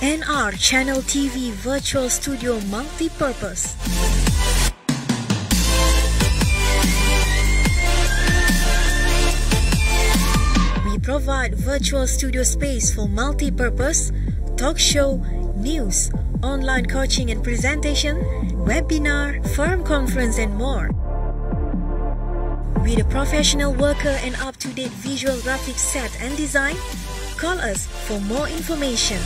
NR Channel TV Virtual Studio Multipurpose. We provide virtual studio space for multi-purpose, talk show, news, online coaching and presentation, webinar, firm conference and more. With a professional worker and up-to-date visual graphics set and design, call us for more information.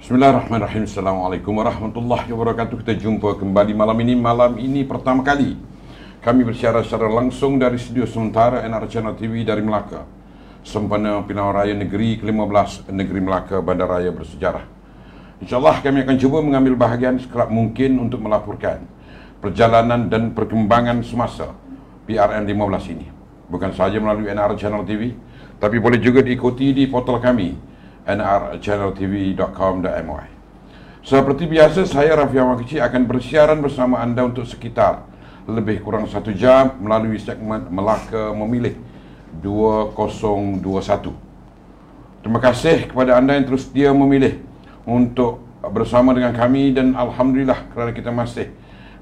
Bismillahirrahmanirrahim. Assalamualaikum warahmatullahi wabarakatuh. Kita jumpa kembali malam ini. Malam ini pertama kali kami bersiaran secara langsung dari studio sementara NR Channel TV dari Melaka, sempena Pilihan Raya Negeri ke-15 Negeri Melaka Bandaraya Bersejarah. InsyaAllah kami akan cuba mengambil bahagian sekerap mungkin untuk melaporkan perjalanan dan perkembangan semasa PRN 15 ini. Bukan sahaja melalui NR Channel TV, tapi boleh juga diikuti di portal kami nrchanneltv.com.my. Seperti biasa, saya Rafi Ahmad Kecil akan bersiaran bersama anda untuk sekitar lebih kurang 1 jam melalui segmen Melaka Memilih 2021. Terima kasih kepada anda yang terus setia memilih untuk bersama dengan kami, dan Alhamdulillah kerana kita masih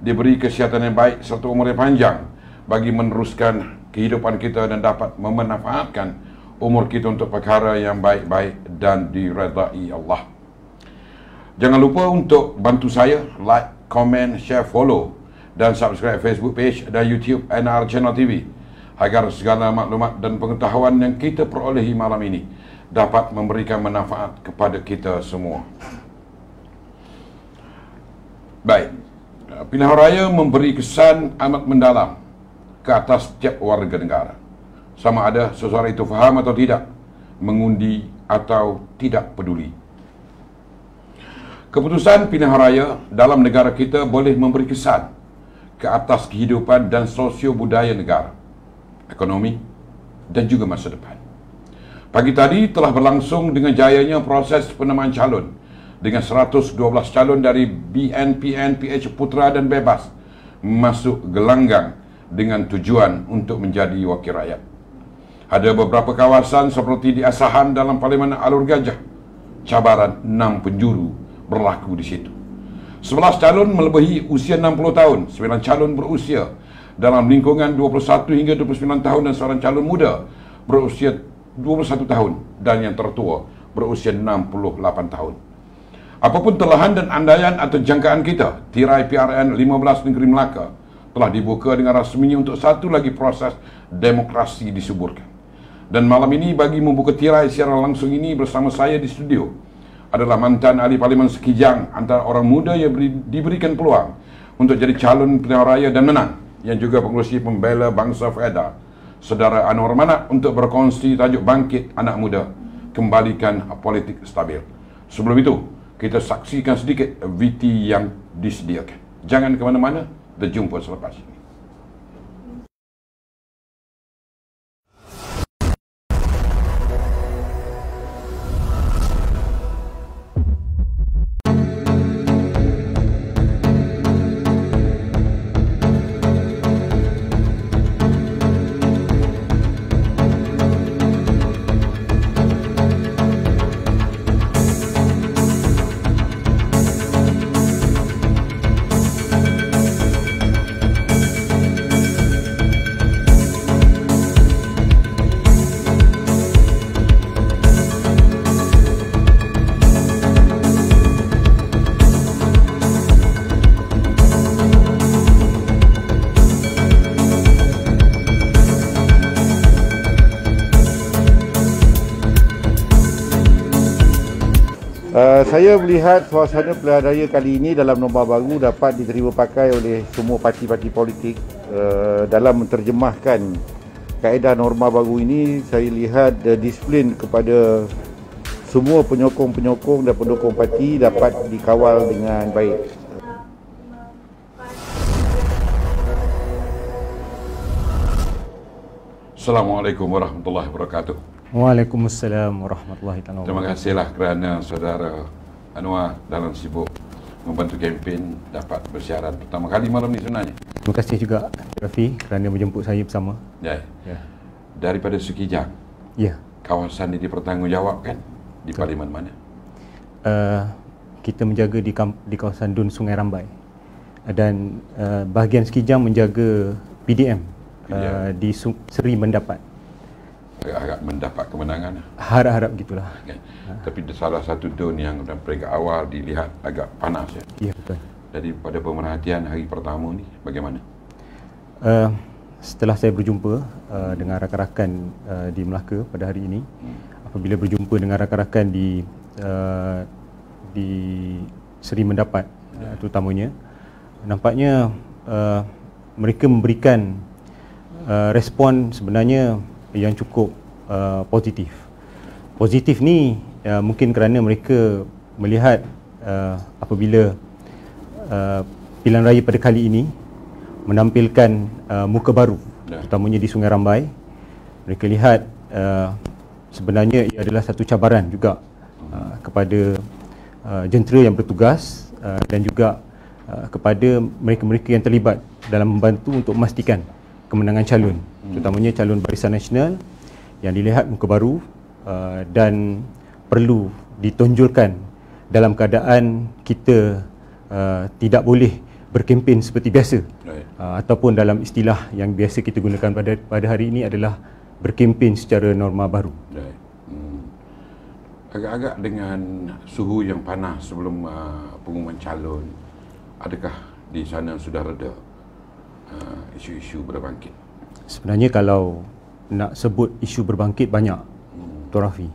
diberi kesihatan yang baik serta umur yang panjang bagi meneruskan kehidupan kita dan dapat memanfaatkan umur kita untuk perkara yang baik-baik dan diredai Allah. Jangan lupa untuk bantu saya like, komen, share, follow dan subscribe Facebook page dan YouTube NR Channel TV agar segala maklumat dan pengetahuan yang kita perolehi malam ini dapat memberikan manfaat kepada kita semua. Baik, pilihan raya memberi kesan amat mendalam ke atas setiap warga negara. Sama ada seseorang itu faham atau tidak, mengundi atau tidak peduli. Keputusan pilihan raya dalam negara kita boleh memberi kesan ke atas kehidupan dan sosio-budaya negara, ekonomi dan juga masa depan. Pagi tadi telah berlangsung dengan jayanya proses penamaan calon dengan 112 calon dari BNPN PH Putra dan Bebas masuk gelanggang dengan tujuan untuk menjadi wakil rakyat. Ada beberapa kawasan seperti di Asahan dalam Parlimen Alur Gajah, cabaran 6 penjuru berlaku di situ. 11 calon melebihi usia 60 tahun, 9 calon berusia dalam lingkungan 21 hingga 29 tahun dan seorang calon muda berusia 21 tahun dan yang tertua berusia 68 tahun. Apapun telahan dan andaian atau jangkaan kita, tirai PRN 15 Negeri Melaka telah dibuka dengan rasminya untuk satu lagi proses demokrasi disuburkan. Dan malam ini bagi membuka tirai secara langsung ini bersama saya di studio adalah mantan ahli parlimen Sekijang, antara orang muda yang diberikan peluang untuk jadi calon pilihan raya dan menang, yang juga pengerusi pembela bangsa FEDA, Saudara Anwar Manak, untuk berkongsi tajuk Bangkit Anak Muda, Kembalikan Politik Stabil. Sebelum itu, kita saksikan sedikit VT yang disediakan. Jangan ke mana-mana, kita jumpa selepas ini. Saya melihat suasana pilihan raya kali ini dalam Norma Baru dapat diterima pakai oleh semua parti-parti politik. Dalam menterjemahkan kaedah norma baru ini, saya lihat disiplin kepada semua penyokong-penyokong dan pendukung parti dapat dikawal dengan baik. Assalamualaikum warahmatullahi wabarakatuh. Waalaikumsalam warahmatullahi wabarakatuh. Terima kasihlah kerana saudara Anwar dalam sibuk membantu kempen dapat bersiaran pertama kali malam ni sebenarnya. Terima kasih juga Rafi kerana menjemput saya bersama. Ya. Daripada Sekijang. Ya. Kawasan ini dipertanggungjawabkan di Parlimen mana? Kita menjaga di kawasan Dun Sungai Rambai. Dan bahagian Sekijang menjaga PDM. Di Seri mendapat. Agak mendapat kemenangan. Harap-harap gitulah. Okay. Tapi salah satu dun yang dalam peringkat awal dilihat agak panas ya. Ya, betul. Jadi pada pemerhatian hari pertama ni bagaimana? Setelah saya berjumpa dengan rakan-rakan di Melaka pada hari ini, apabila berjumpa dengan rakan-rakan di Seri Mendapat terutamanya, nampaknya mereka memberikan respon sebenarnya yang cukup positif. Positif ni mungkin kerana mereka melihat apabila pilihan raya pada kali ini menampilkan muka baru, terutamanya di Sungai Rambai. Mereka lihat sebenarnya ia adalah satu cabaran juga kepada jentera yang bertugas dan juga kepada mereka-mereka yang terlibat dalam membantu untuk memastikan kemenangan calon, terutamanya calon Barisan Nasional yang dilihat muka baru dan perlu ditonjolkan dalam keadaan kita tidak boleh berkempen seperti biasa, ataupun dalam istilah yang biasa kita gunakan pada hari ini adalah berkempen secara norma baru. Agak-agak dengan suhu yang panas sebelum pengumuman calon, adakah di sana sudah reda isu-isu berbangkit? Sebenarnya kalau nak sebut isu berbangkit banyak, Tuan Rafi.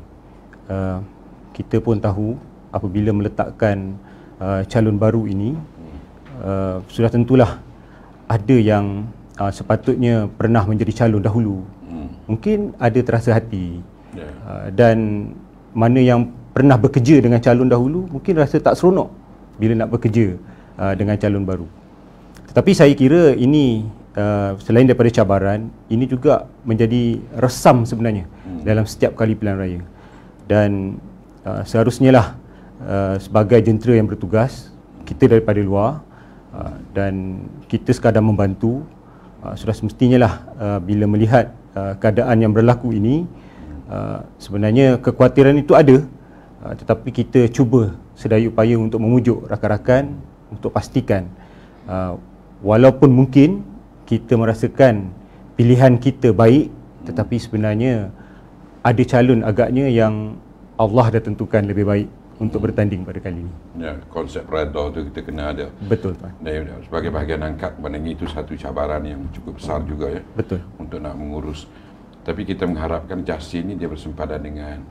Kita pun tahu apabila meletakkan calon baru ini, sudah tentulah ada yang sepatutnya pernah menjadi calon dahulu. Mungkin ada terasa hati, dan mana yang pernah bekerja dengan calon dahulu mungkin rasa tak seronok bila nak bekerja dengan calon baru. Tetapi saya kira ini selain daripada cabaran, ini juga menjadi resam sebenarnya dalam setiap kali pilihan raya. Dan seharusnya lah sebagai jentera yang bertugas, kita daripada luar dan kita sekadar membantu, sudah semestinya lah bila melihat keadaan yang berlaku ini, sebenarnya kekhawatiran itu ada, tetapi kita cuba sedaya upaya untuk memujuk rakan-rakan untuk pastikan walaupun mungkin kita merasakan pilihan kita baik, tetapi sebenarnya ada calon agaknya yang Allah dah tentukan lebih baik untuk bertanding pada kali ini. Ya, konsep redha tu kita kena ada. Betul, Tuan. Dan sebagai bahagian angkat, maknanya itu satu cabaran yang cukup besar juga ya. Betul. Untuk nak mengurus. Tapi kita mengharapkan Jasin ini dia bersempadan dengan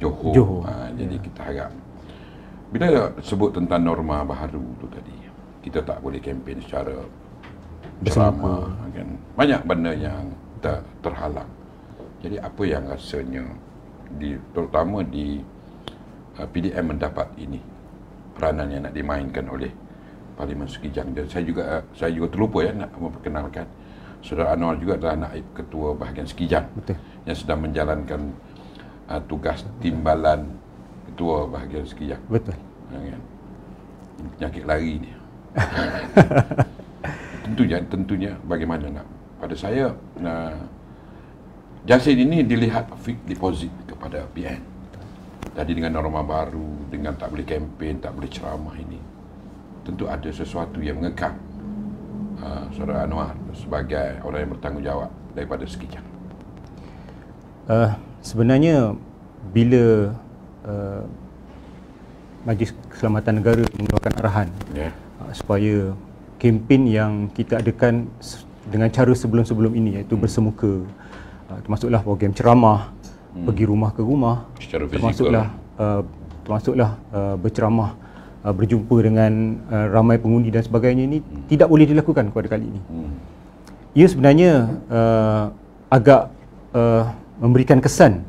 Johor. Jadi kita harap. Bila sebut tentang norma baru tu tadi, kita tak boleh kempen secara bersama, kan? Banyak benda yang terhalang. Jadi apa yang rasanya terutama di PDM mendapat ini, peranan yang nak dimainkan oleh Parlimen Sekijang. Dan saya juga terlupa ya nak memperkenalkan Saudara Anwar juga adalah naib ketua bahagian Sekijang. Betul. Yang sedang menjalankan tugas timbalan ketua bahagian Sekijang. Betul. Kan? Penyakit lari ni. Tentunya bagaimana nak, pada saya Jasin ini dilihat fixed deposit kepada PN. Tadi dengan norma baru, dengan tak boleh kempen, tak boleh ceramah ini, tentu ada sesuatu yang mengekang Saudara Anwar sebagai orang yang bertanggungjawab daripada Sekijang. Sebenarnya bila Majlis Keselamatan Negara mengeluarkan arahan supaya kempen yang kita adakan dengan cara sebelum-sebelum ini, iaitu bersemuka, termasuklah program ceramah, pergi rumah ke rumah, termasuklah termasuklah berceramah, berjumpa dengan ramai pengundi dan sebagainya, ini tidak boleh dilakukan pada kali ini. Ia sebenarnya agak memberikan kesan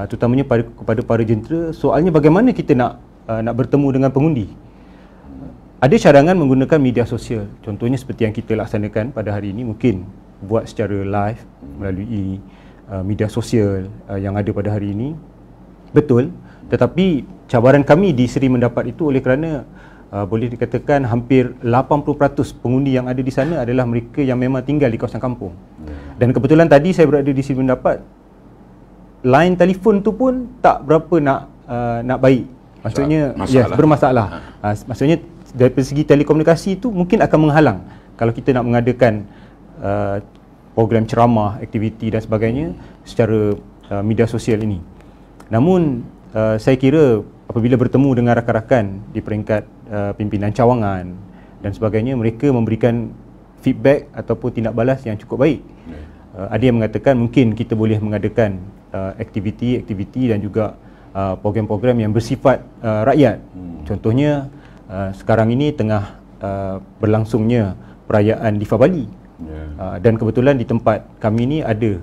terutamanya kepada para jentera. Soalnya bagaimana kita nak bertemu dengan pengundi? Ada cadangan menggunakan media sosial. Contohnya seperti yang kita laksanakan pada hari ini, mungkin buat secara live melalui media sosial yang ada pada hari ini. Betul, tetapi cabaran kami di Seri mendapat itu oleh kerana boleh dikatakan hampir 80% pengundi yang ada di sana adalah mereka yang memang tinggal di kawasan kampung. Dan kebetulan tadi saya berada di Seri mendapat, line telefon tu pun tak berapa nak baik. Maksudnya bermasalah. Maksudnya dari segi telekomunikasi itu mungkin akan menghalang kalau kita nak mengadakan program ceramah, aktiviti dan sebagainya secara media sosial ini. Namun saya kira apabila bertemu dengan rakan-rakan di peringkat pimpinan cawangan dan sebagainya, mereka memberikan feedback ataupun tindak balas yang cukup baik. Ada yang mengatakan mungkin kita boleh mengadakan aktiviti dan juga program-program yang bersifat rakyat. Contohnya sekarang ini tengah berlangsungnya perayaan Deepavali. Dan kebetulan di tempat kami ni ada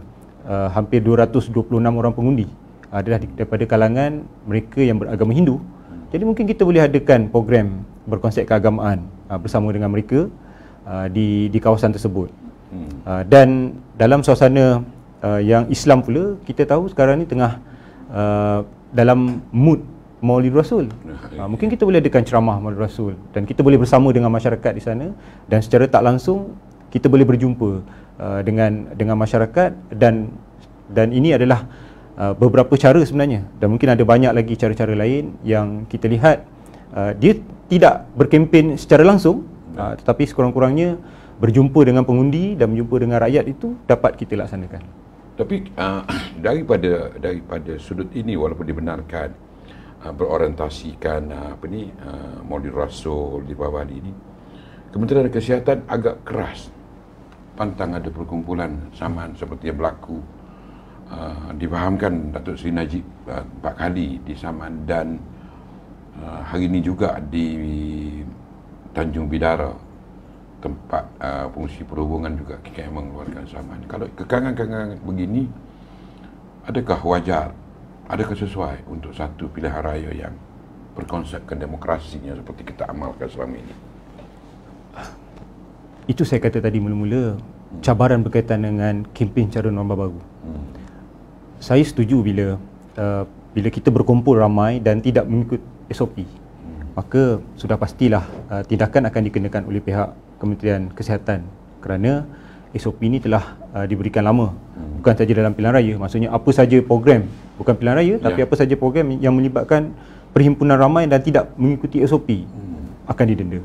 hampir 226 orang pengundi adalah daripada kalangan mereka yang beragama Hindu. Jadi mungkin kita boleh adakan program berkonsep keagamaan bersama dengan mereka di kawasan tersebut. Dan dalam suasana yang Islam pula, kita tahu sekarang ni tengah dalam mood Maulid Rasul. Mungkin kita boleh adakan ceramah Maulid Rasul dan kita boleh bersama dengan masyarakat di sana, dan secara tak langsung kita boleh berjumpa dengan masyarakat, dan ini adalah beberapa cara sebenarnya, dan mungkin ada banyak lagi cara-cara lain yang kita lihat dia tidak berkempen secara langsung, tetapi sekurang-kurangnya berjumpa dengan pengundi dan berjumpa dengan rakyat itu dapat kita laksanakan. Tapi daripada sudut ini, walaupun dibenarkan berorientasikan Maulid Rasul di Deepavali ini, Kementerian Kesihatan agak keras pantang ada perkumpulan saman seperti yang berlaku. Difahamkan Datuk Seri Najib 4 kali di Saman, dan hari ini juga di Tanjung Bidara, tempat Pengurusi Perhubungan juga KKM mengeluarkan saman. Kalau kekangan-kekangan begini, adakah wajar, adakah sesuai untuk satu pilihan raya yang berkonsepkan demokrasinya seperti kita amalkan selama ini? Itu saya kata tadi mula-mula, cabaran berkaitan dengan kempen cara norma baru. Saya setuju bila kita berkumpul ramai dan tidak mengikut SOP, maka sudah pastilah tindakan akan dikenakan oleh pihak Kementerian Kesihatan, kerana SOP ini telah diberikan lama, bukan saja dalam pilihan raya. Maksudnya apa saja program, bukan pilihan raya, tapi apa saja program yang melibatkan perhimpunan ramai dan tidak mengikuti SOP akan didenda.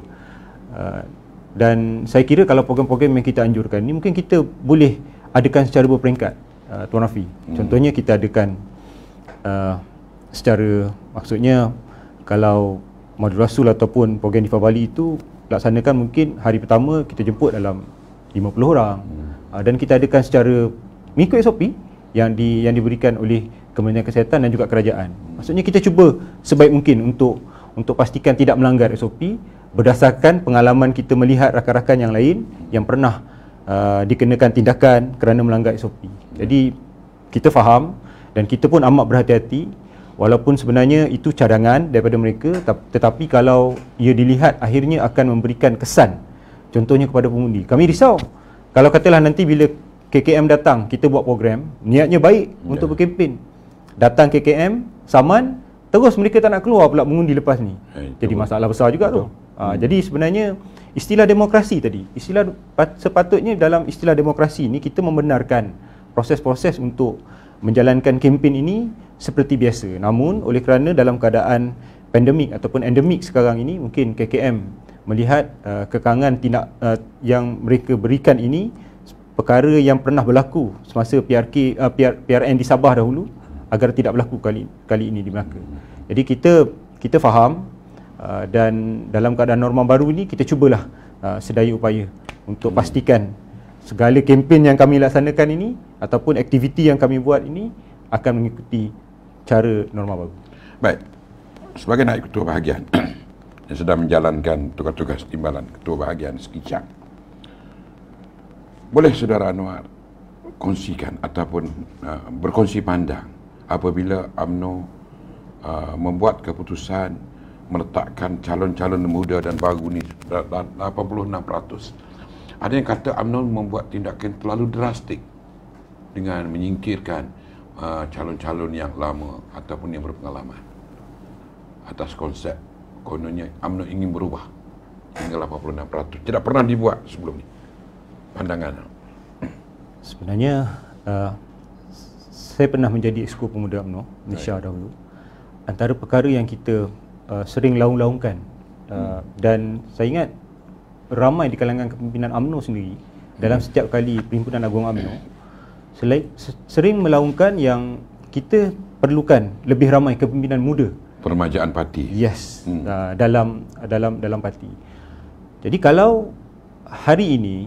Dan saya kira kalau program-program yang kita anjurkan ini mungkin kita boleh adakan secara berperingkat, Tuan Rafi. Contohnya kita adakan secara, maksudnya kalau Maulid Rasul ataupun program Deepavali itu laksanakan, mungkin hari pertama kita jemput dalam 50 orang, dan kita adakan secara mengikut SOP yang diberikan oleh Kementerian Kesihatan dan juga kerajaan. Maksudnya kita cuba sebaik mungkin untuk pastikan tidak melanggar SOP berdasarkan pengalaman kita melihat rakan-rakan yang lain yang pernah dikenakan tindakan kerana melanggar SOP. Jadi kita faham dan kita pun amat berhati-hati, walaupun sebenarnya itu cadangan daripada mereka, tetapi kalau ia dilihat akhirnya akan memberikan kesan, contohnya kepada pengundi. Kami risau kalau katalah nanti bila KKM datang, kita buat program, niatnya baik untuk berkempen, datang KKM, saman, terus mereka tak nak keluar pula mengundi lepas ni. Jadi masalah besar juga tu. Jadi sebenarnya istilah demokrasi tadi, sepatutnya dalam istilah demokrasi ni kita membenarkan proses-proses untuk menjalankan kempen ini seperti biasa. Namun oleh kerana dalam keadaan pandemik ataupun endemik sekarang ini, mungkin KKM melihat kekangan tindak yang mereka berikan ini perkara yang pernah berlaku semasa PRN di Sabah dahulu, agar tidak berlaku kali ini di Melaka. Jadi kita faham, dan dalam keadaan norma baru ini kita cubalah sedaya upaya untuk pastikan segala kempen yang kami laksanakan ini ataupun aktiviti yang kami buat ini akan mengikuti cara norma baru. Baik. sebagai naib ketua bahagian yang sedang menjalankan tugas-tugas timbalan ketua bahagian sekejap, boleh saudara Anwar kongsikan ataupun berkongsi pandang apabila UMNO membuat keputusan meletakkan calon-calon muda dan baru ni 86%. Ada yang kata UMNO membuat tindakan terlalu drastik dengan menyingkirkan calon-calon yang lama ataupun yang berpengalaman atas konsep kononnya UMNO ingin berubah hingga 86%. Tidak pernah dibuat sebelum ini. Pandangan. Sebenarnya saya pernah menjadi Exco Pemuda UMNO Malaysia dahulu. Antara perkara yang kita sering laung-laungkan dan saya ingat ramai di kalangan kepimpinan UMNO sendiri dalam setiap kali Perhimpunan Agung UMNO sering melaungkan yang kita perlukan lebih ramai kepimpinan muda, peremajaan parti. Yes, dalam parti. Jadi kalau hari ini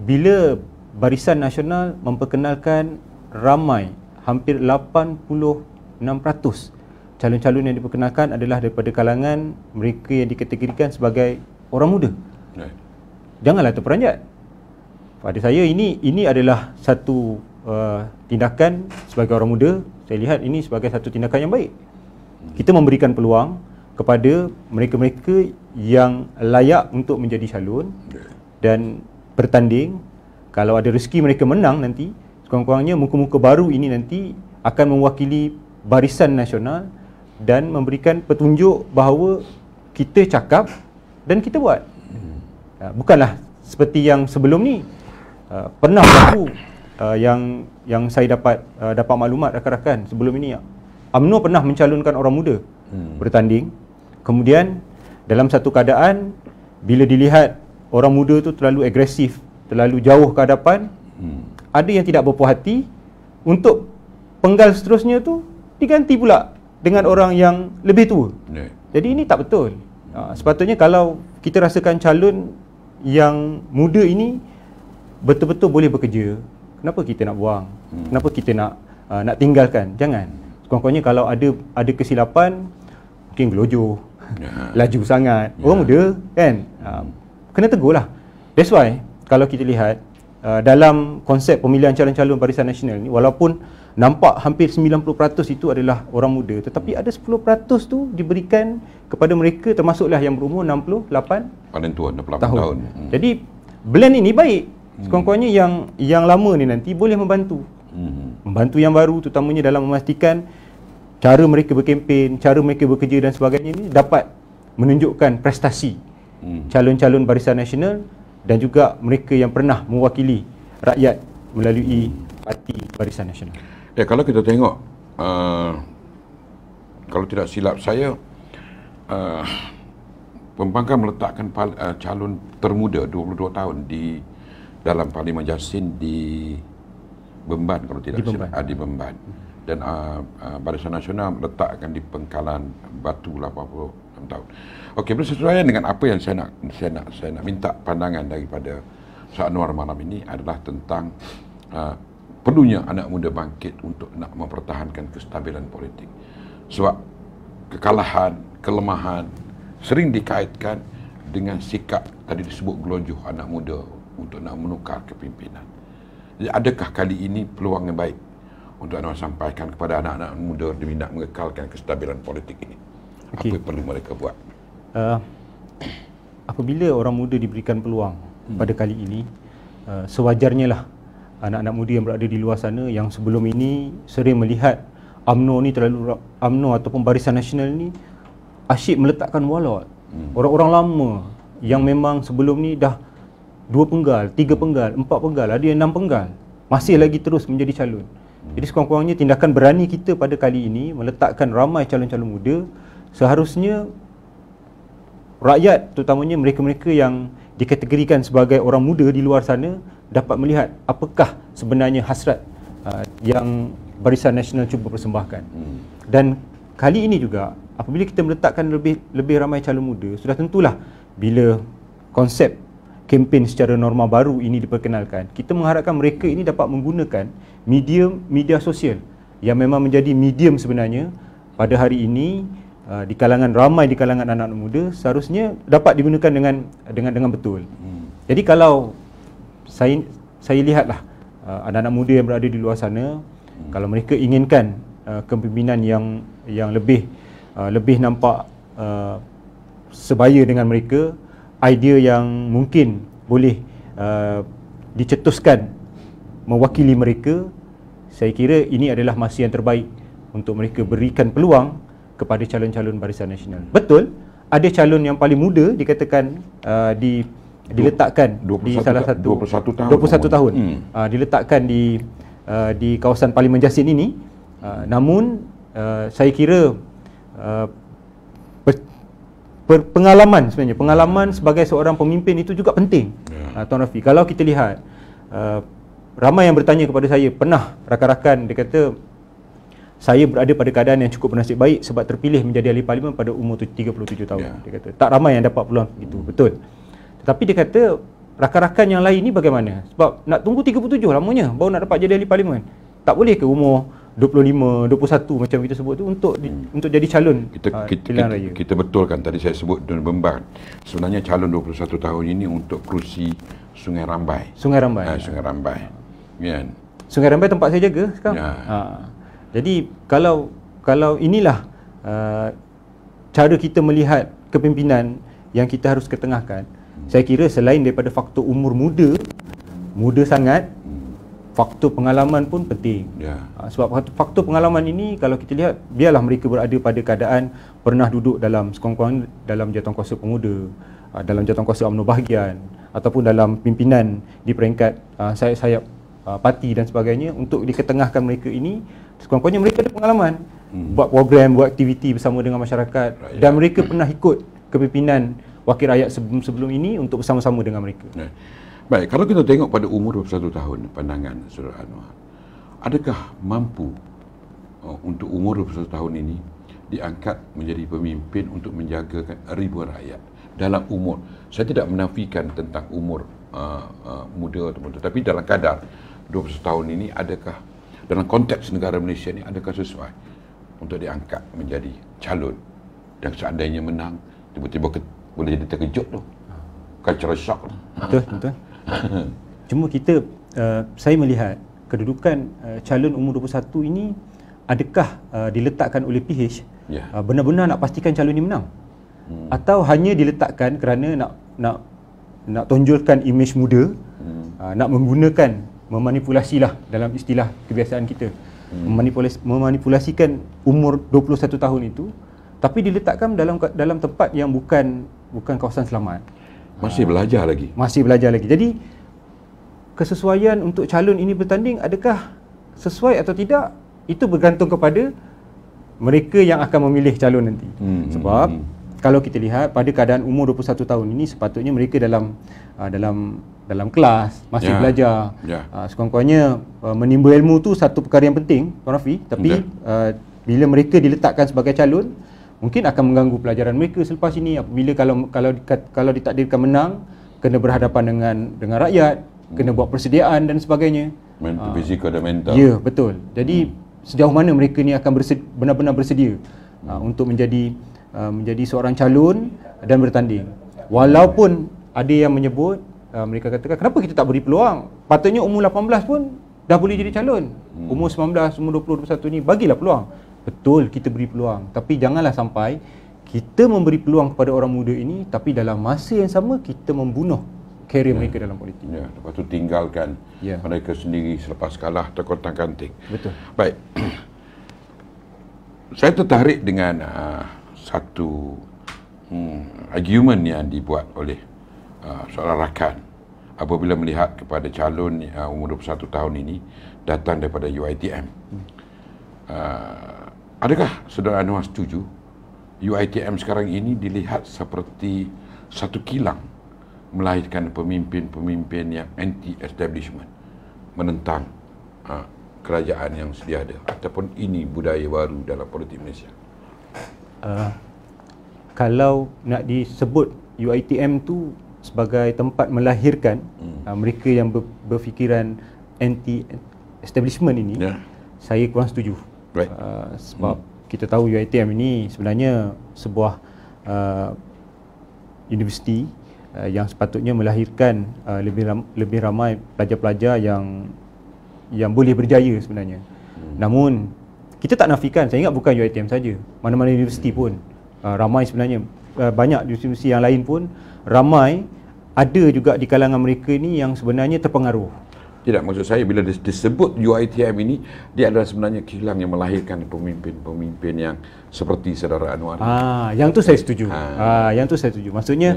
bila Barisan Nasional memperkenalkan ramai, hampir 86% calon-calon yang diperkenalkan adalah daripada kalangan mereka yang dikategorikan sebagai orang muda. Janganlah terperanjat. Pada saya ini adalah satu tindakan sebagai orang muda. Saya lihat ini sebagai satu tindakan yang baik. Kita memberikan peluang kepada mereka-mereka yang layak untuk menjadi calon dan bertanding. Kalau ada rezeki mereka menang nanti, sekurang-kurangnya muka-muka baru ini nanti akan mewakili Barisan Nasional dan memberikan petunjuk bahawa kita cakap dan kita buat. Bukanlah seperti yang sebelum ni. Pernah berlaku yang saya dapat maklumat rakan-rakan sebelum ini, UMNO pernah mencalonkan orang muda bertanding. Kemudian dalam satu keadaan bila dilihat orang muda tu terlalu agresif, terlalu jauh ke hadapan, ada yang tidak berpuas hati, untuk penggal seterusnya tu diganti pula dengan orang yang lebih tua. Jadi ini tak betul. Sepatutnya kalau kita rasakan calon yang muda ini betul-betul boleh bekerja, kenapa kita nak buang? Kenapa kita nak tinggalkan? Jangan. Sekurang-kurangnya kalau ada kesilapan, mungkin gelojoh, laju sangat, orang muda kan, kena tegur lah. That's why kalau kita lihat dalam konsep pemilihan calon-calon Barisan Nasional ni, walaupun nampak hampir 90% itu adalah orang muda, tetapi ada 10% tu diberikan kepada mereka, termasuklah yang berumur 68 paling tua 68 tahun. Jadi blend ini baik. Sekurang-kurangnya yang lama ni nanti boleh membantu. Membantu yang baru, terutamanya dalam memastikan cara mereka berkempen, cara mereka bekerja dan sebagainya ni dapat menunjukkan prestasi calon-calon Barisan Nasional dan juga mereka yang pernah mewakili rakyat melalui parti Barisan Nasional. Kalau kita tengok, kalau tidak silap saya, Pembangkang meletakkan calon termuda 22 tahun di dalam Parlimen Jasin di Bemban, kalau tidak silap, di Bemban. Dan Barisan Nasional meletakkan di Pengkalan Batu 86 tahun. Okey, bersesuaian dengan apa yang saya nak minta pandangan daripada Ustaz Anwar malam ini adalah tentang perlunya anak muda bangkit untuk nak mempertahankan kestabilan politik. Sebab kekalahan, kelemahan sering dikaitkan dengan sikap tadi disebut gelojoh anak muda untuk nak menukar kepimpinan. Jadi adakah kali ini peluang yang baik untuk Anwar sampaikan kepada anak-anak muda demi nak mengekalkan kestabilan politik ini? Apa yang perlu mereka buat? Apabila orang muda diberikan peluang pada kali ini, sewajarnya lah anak-anak muda yang berada di luar sana yang sebelum ini sering melihat UMNO ataupun Barisan Nasional ni asyik meletakkan walot. Orang-orang lama yang memang sebelum ni dah 2 penggal, 3 penggal, 4 penggal, ada yang 6 penggal, masih lagi terus menjadi calon. Jadi sekurang-kurangnya tindakan berani kita pada kali ini meletakkan ramai calon-calon muda, seharusnya rakyat, terutamanya mereka-mereka yang dikategorikan sebagai orang muda di luar sana, dapat melihat apakah sebenarnya hasrat yang Barisan Nasional cuba persembahkan. Dan kali ini juga apabila kita meletakkan lebih ramai calon muda, sudah tentulah bila konsep kempen secara norma baru ini diperkenalkan, kita mengharapkan mereka ini dapat menggunakan media sosial yang memang menjadi medium sebenarnya pada hari ini di kalangan ramai di kalangan anak-anak muda seharusnya dapat digunakan dengan betul. Jadi kalau saya lihatlah anak-anak muda yang berada di luar sana, kalau mereka inginkan kepimpinan yang lebih nampak sebaya dengan mereka, idea yang mungkin boleh dicetuskan mewakili mereka, saya kira ini adalah masa yang terbaik untuk mereka berikan peluang kepada calon-calon Barisan Nasional. Betul, ada calon yang paling muda dikatakan diletakkan di salah satu 21 tahun. Diletakkan di kawasan Parlimen Jasin ini. Namun saya kira pengalaman sebagai seorang pemimpin itu juga penting. Tuan Rafi, kalau kita lihat ramai yang bertanya kepada saya, pernah rakan-rakan dia kata saya berada pada keadaan yang cukup bernasib baik sebab terpilih menjadi ahli parlimen pada umur 37 tahun. Dia kata tak ramai yang dapat peluang itu, betul. Tetapi dia kata rakan-rakan yang lain ni bagaimana? Sebab nak tunggu 37 lamanya baru nak dapat jadi ahli parlimen. Tak boleh ke umur 25, 21 macam kita sebut tu untuk jadi calon pilihan raya? Kita betulkan tadi saya sebut Dun Bembang. Sebenarnya calon 21 tahun ini untuk kerusi Sungai Rambai. Sungai Rambai. Kan? Sungai Rambai tempat saya jaga sekarang. Jadi kalau inilah cara kita melihat kepimpinan yang kita harus ketengahkan. Saya kira selain daripada faktor umur muda sangat, faktor pengalaman pun penting. Sebab faktor pengalaman ini kalau kita lihat, biarlah mereka berada pada keadaan pernah duduk dalam sekurang-kurangnya dalam Jawatankuasa Pemuda, dalam Jawatankuasa UMNO Bahagian, ataupun dalam pimpinan di peringkat sayap-sayap parti dan sebagainya. Untuk diketengahkan mereka ini, sekurang-kurangnya mereka ada pengalaman buat program, buat aktiviti bersama dengan masyarakat, dan mereka pernah ikut kepimpinan wakil rakyat sebelum ini untuk bersama-sama dengan mereka. Baik, kalau kita tengok pada umur 21 tahun, pandangan Saudara Anwar, adakah mampu untuk umur 21 tahun ini diangkat menjadi pemimpin untuk menjaga ribuan rakyat dalam umur? Saya tidak menafikan tentang umur muda atau muda, tapi dalam kadar 21 tahun ini, adakah dalam konteks negara Malaysia ini, adakah sesuai untuk diangkat menjadi calon, dan seandainya menang tiba-tiba boleh jadi terkejut tu, cultural shock. Betul. Cuma kita saya melihat kedudukan calon umur 21 ini, adakah diletakkan oleh PH benar-benar nak pastikan calon ini menang, atau hanya diletakkan kerana nak tonjolkan imej muda, nak menggunakan, memanipulasilah dalam istilah kebiasaan kita, memanipulasikan umur 21 tahun itu, tapi diletakkan dalam tempat yang bukan kawasan selamat. Masih belajar lagi. Jadi kesesuaian untuk calon ini bertanding adakah sesuai atau tidak, itu bergantung kepada mereka yang akan memilih calon nanti. Sebab kalau kita lihat pada keadaan umur 21 tahun ini, sepatutnya mereka dalam kelas masih belajar. Sekurang-kurangnya menimba ilmu tu satu perkara yang penting, Tuan Rafi. Tapi bila mereka diletakkan sebagai calon, mungkin akan mengganggu pelajaran mereka selepas ini. Apabila kalau ditakdirkan menang, kena berhadapan dengan rakyat, kena buat persediaan dan sebagainya. Fizikal dan mental. Ya, betul. Jadi sejauh mana mereka ni akan benar-benar bersedia untuk menjadi seorang calon dan bertanding. Walaupun ada yang menyebut, mereka katakan, kenapa kita tak beri peluang? Patutnya umur 18 pun dah boleh jadi calon. Umur 19, umur 20, 21 ni bagilah peluang. Betul, kita beri peluang, tapi janganlah sampai kita memberi peluang kepada orang muda ini, tapi dalam masa yang sama kita membunuh karier mereka dalam politik. Lepas tu tinggalkan mereka sendiri selepas kalah terkontang-kanting. Betul. Baik. Saya tertarik dengan satu argument yang dibuat oleh seorang rakan apabila melihat kepada calon umur 21 tahun ini datang daripada UiTM. Adakah Saudara Anwar setuju UiTM sekarang ini dilihat seperti satu kilang melahirkan pemimpin-pemimpin yang anti-establishment, menentang kerajaan yang sedia ada, ataupun ini budaya baru dalam politik Malaysia? Kalau nak disebut UiTM tu sebagai tempat melahirkan mereka yang berfikiran anti-establishment ini, saya kurang setuju. Sebab kita tahu UiTM ini sebenarnya sebuah universiti yang sepatutnya melahirkan lebih ramai pelajar-pelajar yang boleh berjaya sebenarnya. Namun kita tak nafikan, saya ingat bukan UiTM saja, mana-mana universiti pun ramai sebenarnya, banyak universiti yang lain pun ramai, ada juga di kalangan mereka ni yang sebenarnya terpengaruh. Tidak, maksud saya bila disebut UiTM ini, dia adalah sebenarnya kilang yang melahirkan pemimpin-pemimpin yang seperti Saudara Anwar. Yang tu saya setuju. Yang tu saya setuju. Maksudnya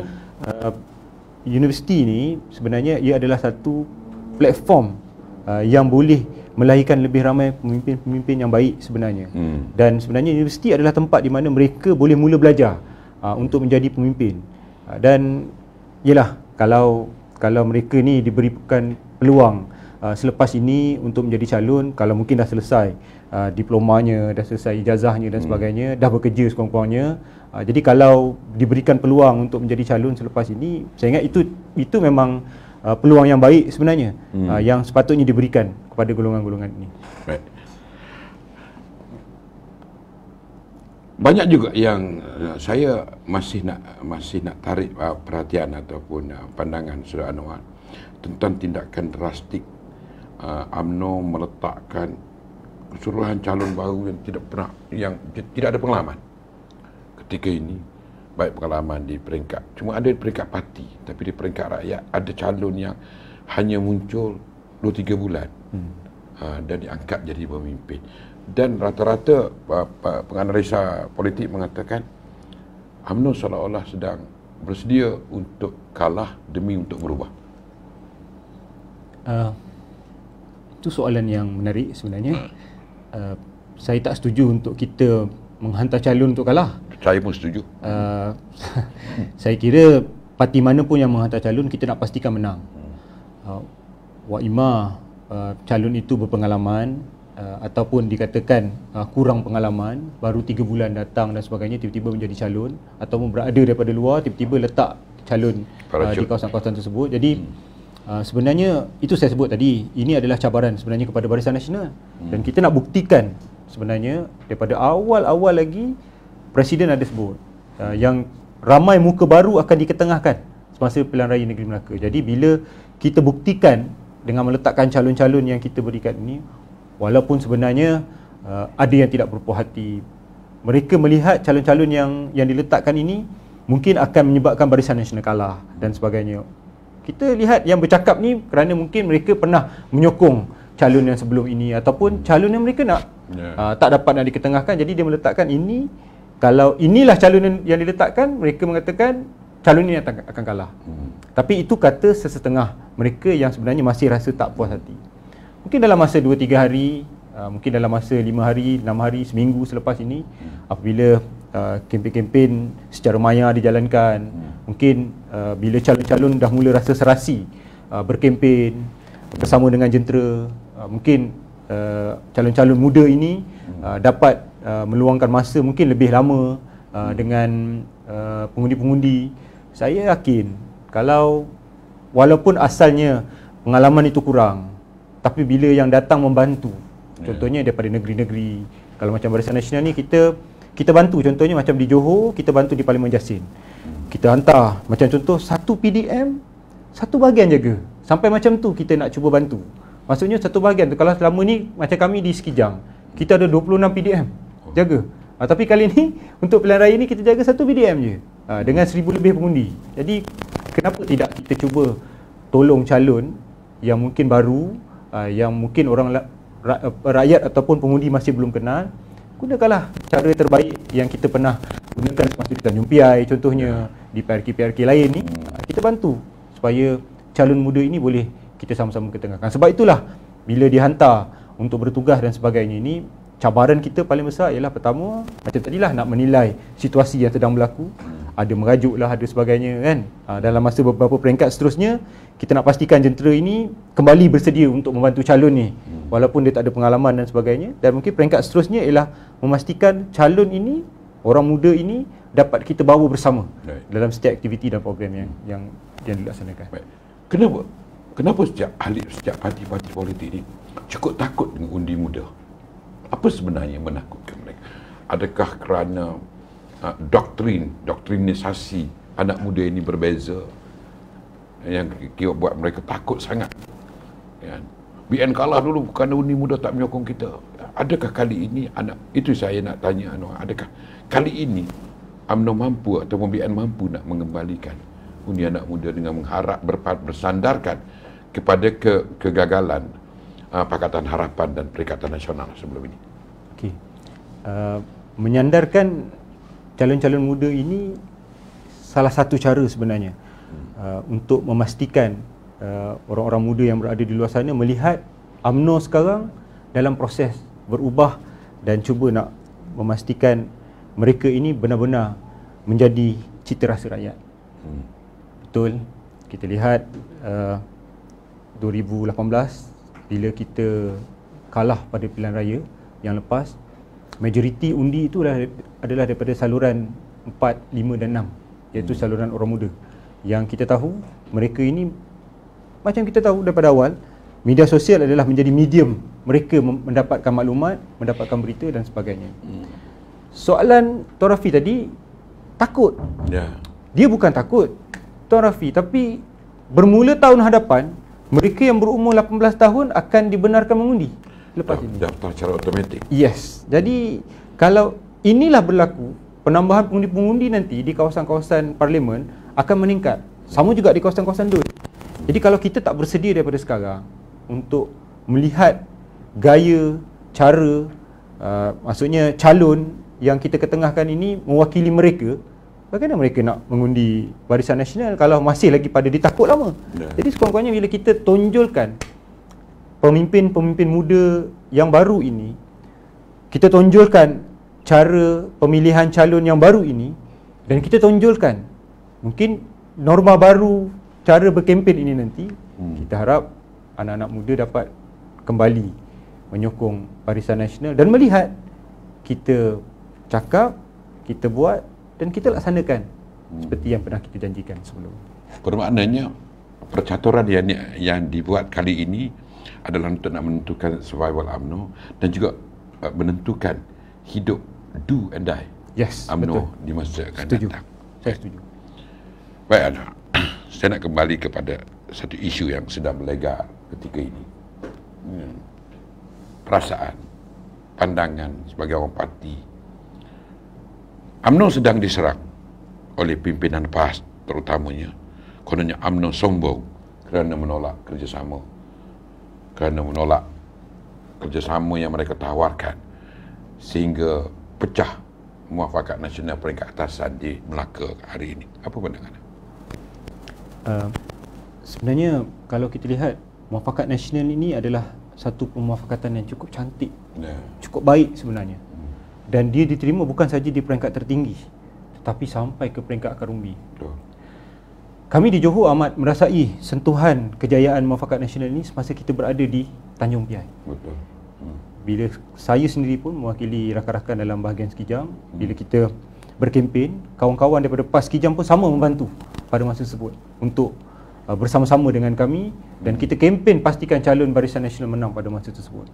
universiti ni sebenarnya ia adalah satu platform yang boleh melahirkan lebih ramai pemimpin-pemimpin yang baik sebenarnya. Dan sebenarnya universiti adalah tempat di mana mereka boleh mula belajar untuk menjadi pemimpin. Dan yalah, kalau mereka ni diberikan peluang selepas ini untuk menjadi calon, kalau mungkin dah selesai diplomanya, dah selesai ijazahnya dan sebagainya, dah bekerja sekurang-kurangnya, jadi kalau diberikan peluang untuk menjadi calon selepas ini, saya ingat itu memang peluang yang baik sebenarnya, yang sepatutnya diberikan kepada golongan-golongan ini. Baik. Banyak juga yang saya masih nak tarik perhatian ataupun pandangan Saudara Anwar tentang tindakan drastik UMNO meletakkan keseluruhan calon baru yang tidak ada pengalaman ketika ini, baik pengalaman di peringkat, cuma ada di peringkat parti, tapi di peringkat rakyat ada calon yang hanya muncul 2-3 bulan dan diangkat jadi pemimpin. Dan rata-rata penganalisa politik mengatakan UMNO seolah-olah sedang bersedia untuk kalah demi untuk berubah. Itu soalan yang menarik sebenarnya. Saya tak setuju untuk kita menghantar calon untuk kalah. Saya pun setuju. Saya kira parti mana pun yang menghantar calon, kita nak pastikan menang. Wa ima calon itu berpengalaman, ataupun dikatakan kurang pengalaman, baru 3 bulan datang dan sebagainya, tiba-tiba menjadi calon, ataupun berada daripada luar, tiba-tiba letak calon di kawasan-kawasan tersebut. Jadi sebenarnya itu saya sebut tadi, ini adalah cabaran sebenarnya kepada Barisan Nasional. Dan kita nak buktikan sebenarnya daripada awal-awal lagi, Presiden ada sebut yang ramai muka baru akan diketengahkan semasa pilihan raya negeri Melaka. Jadi bila kita buktikan dengan meletakkan calon-calon yang kita berikan ini, walaupun sebenarnya ada yang tidak berpuas hati, mereka melihat calon-calon yang diletakkan ini mungkin akan menyebabkan Barisan Nasional kalah dan sebagainya. Kita lihat yang bercakap ni kerana mungkin mereka pernah menyokong calon yang sebelum ini, ataupun calon yang mereka nak tak dapat nak diketengahkan, jadi dia meletakkan ini. Kalau inilah calon yang diletakkan, mereka mengatakan calon ini akan kalah. Tapi itu kata sesetengah mereka yang sebenarnya masih rasa tak puas hati. Mungkin dalam masa 2-3 hari, mungkin dalam masa 5 hari, 6 hari, seminggu selepas ini, apabila kempen-kempen secara maya dijalankan, mungkin bila calon-calon dah mula rasa serasi berkempen bersama dengan jentera, mungkin calon-calon muda ini dapat meluangkan masa mungkin lebih lama dengan pengundi-pengundi. Saya yakin kalau walaupun asalnya pengalaman itu kurang, tapi bila yang datang membantu, contohnya daripada negeri-negeri, kalau macam Barisan Nasional ni kita bantu, contohnya macam di Johor, kita bantu di Parlimen Jasin. Kita hantar macam contoh 1 PDM, 1 bahagian jaga. Sampai macam tu kita nak cuba bantu. Maksudnya 1 bahagian tu, kalau selama ni macam kami di Sekijang, kita ada 26 PDM jaga. Tapi kali ni untuk pilihan raya ni kita jaga 1 PDM je dengan 1000 lebih pengundi. Jadi kenapa tidak kita cuba tolong calon yang mungkin baru, yang mungkin orang rakyat ataupun pengundi masih belum kenal. Gunakanlah cara terbaik yang kita pernah gunakan semasa di Tanjung Piai, contohnya di PRK-PRK lain ni, kita bantu supaya calon muda ini boleh kita sama-sama ketengahkan. Sebab itulah bila dihantar untuk bertugas dan sebagainya ini, cabaran kita paling besar ialah pertama, macam tadilah, nak menilai situasi yang sedang berlaku. Ada merajuk lah, ada sebagainya kan. Dalam masa beberapa peringkat seterusnya, kita nak pastikan jentera ini kembali bersedia untuk membantu calon ni, walaupun dia tak ada pengalaman dan sebagainya. Dan mungkin peringkat seterusnya ialah memastikan calon ini, orang muda ini dapat kita bawa bersama dalam setiap aktiviti dan program yang dilaksanakan. Baik. Kenapa setiap parti-parti politik ini cukup takut dengan undi muda? Apa sebenarnya yang menakutkan mereka? adakah kerana doktrinisasi anak muda ini berbeza yang kira buat mereka takut sangat, kan? BN kalah dulu kerana undi muda tak menyokong kita. Adakah kali ini itu saya nak tanya Anwar, adakah kali ini UMNO mampu ataupun BN mampu nak mengembalikan undi anak muda dengan mengharap bersandarkan kepada kegagalan Pakatan Harapan dan Perikatan Nasional sebelum ini? Okey. Menyandarkan calon-calon muda ini salah satu cara sebenarnya untuk memastikan orang-orang muda yang berada di luar sana melihat UMNO sekarang dalam proses berubah dan cuba nak memastikan mereka ini benar-benar menjadi cita rasa rakyat. Betul, kita lihat 2018 bila kita kalah pada pilihan raya yang lepas, majoriti undi itu adalah daripada saluran 4, 5 dan 6, iaitu saluran orang muda. Yang kita tahu, mereka ini macam kita tahu daripada awal, media sosial adalah menjadi medium mereka mendapatkan maklumat, mendapatkan berita dan sebagainya. Soalan Tuan Rafi tadi, takut. Dia bukan takut, Tuan Rafi, tapi bermula tahun hadapan, mereka yang berumur 18 tahun akan dibenarkan mengundi lepas ini. Daftar secara automatik. Yes. Jadi kalau inilah berlaku, penambahan pengundi-pengundi nanti di kawasan-kawasan parlimen akan meningkat. Sama juga di kawasan-kawasan DUT. Jadi kalau kita tak bersedia daripada sekarang untuk melihat gaya, cara, maksudnya calon yang kita ketengahkan ini mewakili mereka, bagaimana mereka nak mengundi Barisan Nasional kalau masih lagi pada ditakut lama? Jadi sekurang-kurangnya bila kita tonjolkan pemimpin-pemimpin muda yang baru ini, kita tonjolkan cara pemilihan calon yang baru ini, dan kita tonjolkan mungkin norma baru cara berkempen ini nanti, kita harap anak-anak muda dapat kembali menyokong Barisan Nasional dan melihat kita cakap, kita buat dan kita laksanakan seperti yang pernah kita janjikan sebelum. Bermaknanya percaturan yang dibuat kali ini adalah untuk nak menentukan survival UMNO dan juga menentukan hidup do and die UMNO di masa akan datang. Saya setuju. Baik Anwar, saya nak kembali kepada satu isu yang sedang melegar ketika ini. Perasaan, pandangan sebagai orang parti. UMNO sedang diserang oleh pimpinan PAS terutamanya. Kononnya UMNO sombong kerana menolak kerjasama. Kerana menolak kerjasama yang mereka tawarkan sehingga pecah Muafakat Nasional peringkat atasan di Melaka hari ini. Apa pandangan? Sebenarnya kalau kita lihat, Muafakat Nasional ini adalah satu pemuafakatan yang cukup cantik, cukup baik sebenarnya. Dan dia diterima bukan saja di peringkat tertinggi, tetapi sampai ke peringkat akar umbi. Kami di Johor amat merasai sentuhan kejayaan Muafakat Nasional ini semasa kita berada di Tanjung Piai. Betul. Bila saya sendiri pun mewakili rakan-rakan dalam bahagian Sekijang, bila kita berkempen, kawan-kawan daripada PAS Sekijang pun sama membantu pada masa tersebut untuk bersama-sama dengan kami, dan kita kempen pastikan calon Barisan Nasional menang pada masa tersebut.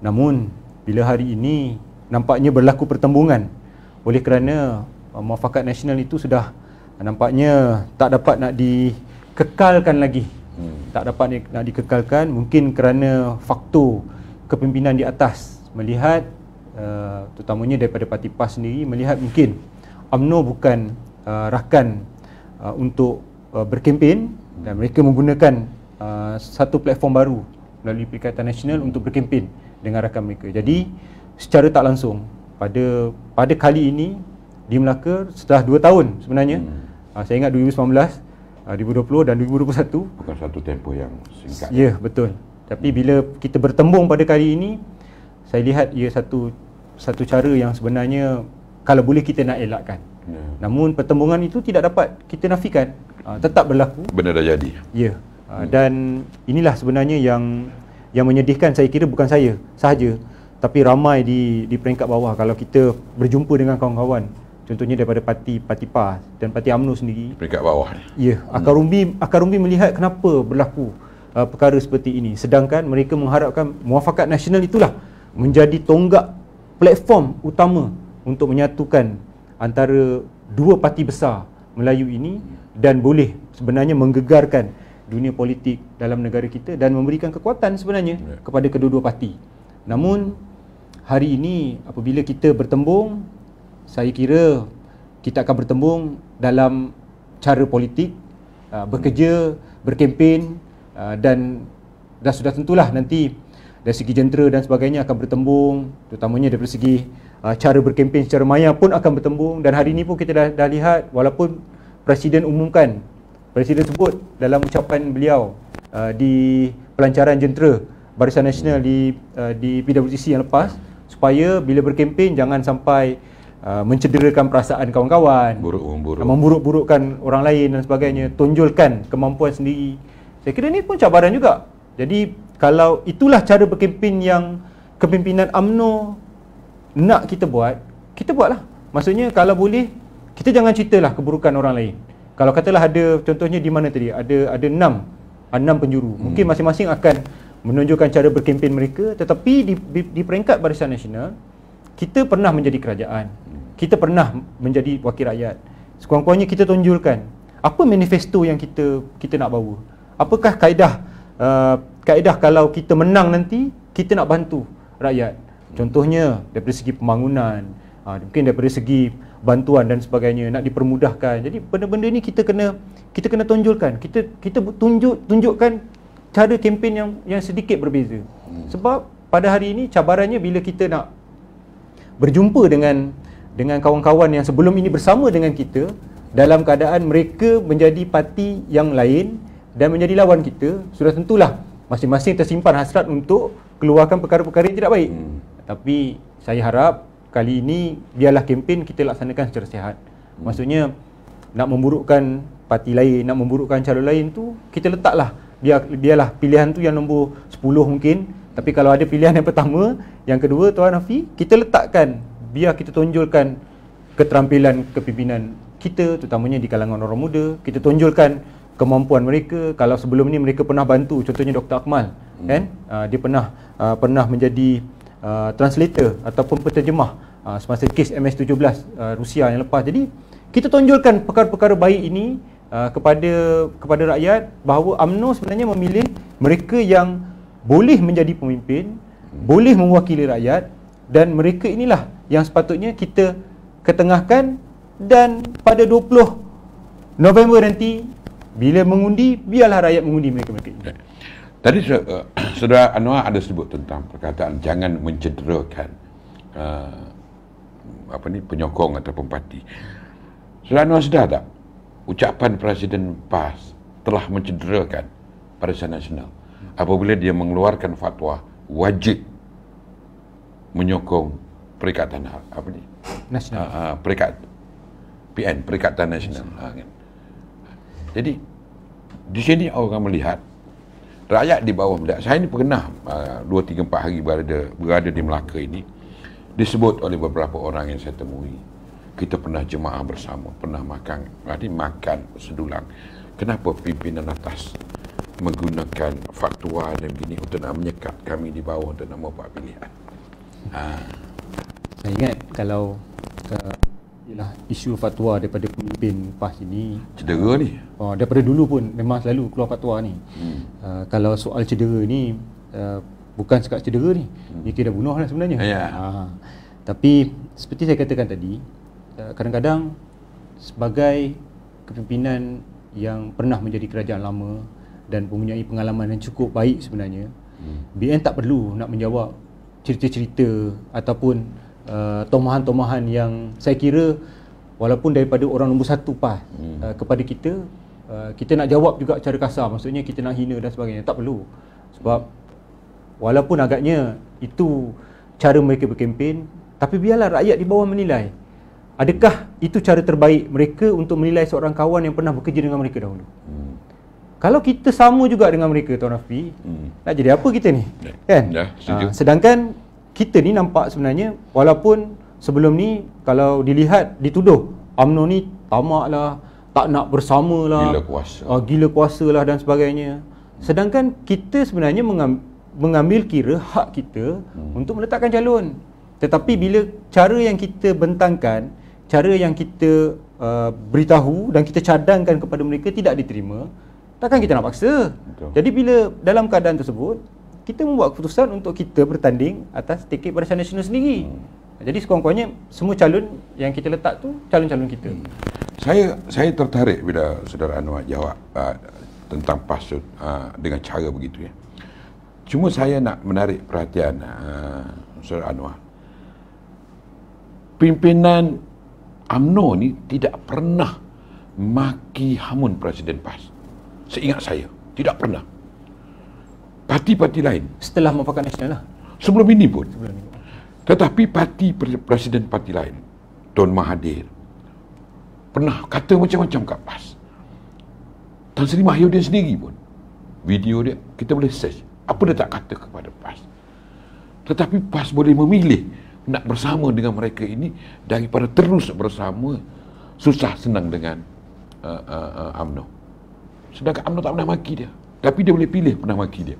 Namun bila hari ini nampaknya berlaku pertembungan oleh kerana Muafakat Nasional itu sudah nampaknya tak dapat nak dikekalkan lagi. Tak dapat nak dikekalkan, mungkin kerana faktor kepimpinan di atas melihat, terutamanya daripada parti PAS sendiri, melihat mungkin UMNO bukan rakan untuk berkempen, dan mereka menggunakan satu platform baru melalui Perikatan Nasional untuk berkempen dengan rakan mereka. Jadi secara tak langsung pada kali ini di Melaka setelah 2 tahun sebenarnya, saya ingat 2019, 2020 dan 2021, bukan satu tempoh yang singkat. Ya, betul. Tapi bila kita bertembung pada kali ini, saya lihat ia satu cara yang sebenarnya kalau boleh kita nak elakkan. Namun pertembungan itu tidak dapat kita nafikan, tetap berlaku. Benda dah jadi. Ya. Dan inilah sebenarnya yang menyedihkan, saya kira bukan saya sahaja, tapi ramai di peringkat bawah. Kalau kita berjumpa dengan kawan-kawan, contohnya daripada parti PAS dan parti UMNO sendiri, peringkat bawah. Ya, akar umbi melihat kenapa berlaku perkara seperti ini, sedangkan mereka mengharapkan Muafakat Nasional itulah menjadi tonggak platform utama untuk menyatukan antara dua parti besar Melayu ini dan boleh sebenarnya menggegarkan dunia politik dalam negara kita dan memberikan kekuatan sebenarnya kepada kedua-dua parti. Namun hari ini apabila kita bertembung, saya kira kita akan bertembung dalam cara politik, bekerja, berkempen, dan sudah tentulah nanti dari segi jentera dan sebagainya akan bertembung, terutamanya daripada segi cara berkempen secara maya pun akan bertembung. Dan hari ini pun kita dah lihat, walaupun Presiden umumkan, Presiden sebut dalam ucapan beliau di pelancaran jentera Barisan Nasional di PWTC yang lepas, supaya bila berkempen jangan sampai mencederakan perasaan kawan-kawan, memburuk-burukkan orang lain dan sebagainya, tonjolkan kemampuan sendiri. Saya kira ini pun cabaran juga. Jadi kalau itulah cara berkempen yang kepimpinan UMNO nak kita buatlah. Maksudnya kalau boleh, kita jangan ceritalah keburukan orang lain. Kalau katalah ada, contohnya di mana tadi, ada 6 penjuru. Mungkin masing-masing akan menunjukkan cara berkempen mereka, tetapi di peringkat Barisan Nasional, kita pernah menjadi kerajaan. Kita pernah menjadi wakil rakyat. Sekurang-kurangnya kita tunjulkan apa manifesto yang kita nak bawa. Apakah kaedah kalau kita menang nanti, kita nak bantu rakyat. Contohnya daripada segi pembangunan, mungkin daripada segi bantuan dan sebagainya, nak dipermudahkan. Jadi benda-benda ni kita kena tonjolkan. Kita tunjukkan cara kempen yang sedikit berbeza. Sebab pada hari ini cabarannya bila kita nak berjumpa dengan kawan-kawan yang sebelum ini bersama dengan kita, dalam keadaan mereka menjadi parti yang lain dan menjadi lawan kita, sudah tentulah masing-masing tersimpan hasrat untuk keluarkan perkara-perkara yang tidak baik. Tapi saya harap kali ini biarlah kempen kita laksanakan secara sihat. Maksudnya nak memburukkan parti lain, nak memburukkan calon lain tu, kita letaklah, biarlah pilihan tu yang nombor 10 mungkin. Tapi kalau ada pilihan yang pertama, yang kedua, Tuan Hafiz, kita letakkan, biar kita tonjolkan keterampilan kepimpinan kita, terutamanya di kalangan orang muda. Kita tonjolkan kemampuan mereka. Kalau sebelum ni mereka pernah bantu, contohnya Dr. Akmal, kan? Dia pernah menjadi translator ataupun penterjemah semasa kes MS-17 Rusia yang lepas. Jadi kita tonjolkan perkara-perkara baik ini kepada rakyat, bahawa UMNO sebenarnya memilih mereka yang boleh menjadi pemimpin, boleh mewakili rakyat, dan mereka inilah yang sepatutnya kita ketengahkan. Dan pada 20 November nanti bila mengundi, biarlah rakyat mengundi mereka ini. Tadi Saudara Anwar ada sebut tentang perkataan jangan mencederakan penyokong ataupun parti. Saudara Anwar sedar tak ucapan Presiden PAS telah mencederakan Barisan Nasional apabila dia mengeluarkan fatwa wajib menyokong Perikatan Nasional, Perikatan Nasional. Jadi di sini orang melihat, rakyat di bawah melihat. Saya ini pernah 2-3-4 hari berada di Melaka ini, disebut oleh beberapa orang yang saya temui, kita pernah jemaah bersama, pernah makan sedulang. Kenapa pimpinan atas menggunakan fatwa dan begini untuk nak menyekat kami di bawah untuk nak membuat pilihan? Saya ingat kalau isu fatwa daripada pemimpin PAS ini cedera ni. Daripada dulu pun memang selalu keluar fatwa ni. Kalau soal cedera ni, bukan sekat cedera ni, dia kira bunuh lah sebenarnya. Tapi seperti saya katakan tadi, kadang-kadang sebagai kepimpinan yang pernah menjadi kerajaan lama dan mempunyai pengalaman yang cukup baik sebenarnya, BN tak perlu nak menjawab cerita-cerita ataupun tomahan-tomahan yang saya kira walaupun daripada orang nombor 1 PAS kepada kita nak jawab juga cara kasar, maksudnya kita nak hina dan sebagainya. Tak perlu. Sebab walaupun agaknya itu cara mereka berkempen, tapi biarlah rakyat di bawah menilai. Adakah itu cara terbaik mereka untuk menilai seorang kawan yang pernah bekerja dengan mereka dahulu? Kalau kita sama juga dengan mereka, Tuan Rafi, nak jadi apa kita ni? Kan? Sedangkan kita ni nampak sebenarnya, walaupun sebelum ni kalau dilihat, dituduh UMNO ni tamak lah, tak nak bersama lah, gila kuasa lah dan sebagainya. Sedangkan kita sebenarnya mengambil kira hak kita untuk meletakkan calon. Tetapi bila cara yang kita bentangkan, cara yang kita beritahu dan kita cadangkan kepada mereka tidak diterima, takkan kita nak paksa. Betul. Jadi bila dalam keadaan tersebut, kita membuat keputusan untuk kita bertanding atas tiket Barisan Nasional sendiri. Jadi sekurang-kurangnya semua calon yang kita letak tu calon-calon kita. Saya tertarik bila Saudara Anwar jawab tentang PAS dengan cara begitu ya. Cuma saya nak menarik perhatian Saudara Anwar. Pimpinan UMNO ni tidak pernah maki hamun Presiden PAS. Seingat saya, tidak pernah. Parti-parti lain Setelah Mufakat Nasional lah. sebelum ini pun. Tetapi presiden parti lain, Tun Mahathir, pernah kata macam-macam kat PAS. Tan Sri Mahyudin sendiri pun, video dia kita boleh search, apa dia tak kata kepada PAS. Tetapi PAS boleh memilih nak bersama dengan mereka ini daripada terus bersama susah senang dengan UMNO. Sedangkan UMNO tak pernah maki dia, tapi dia boleh pilih pernah maki dia.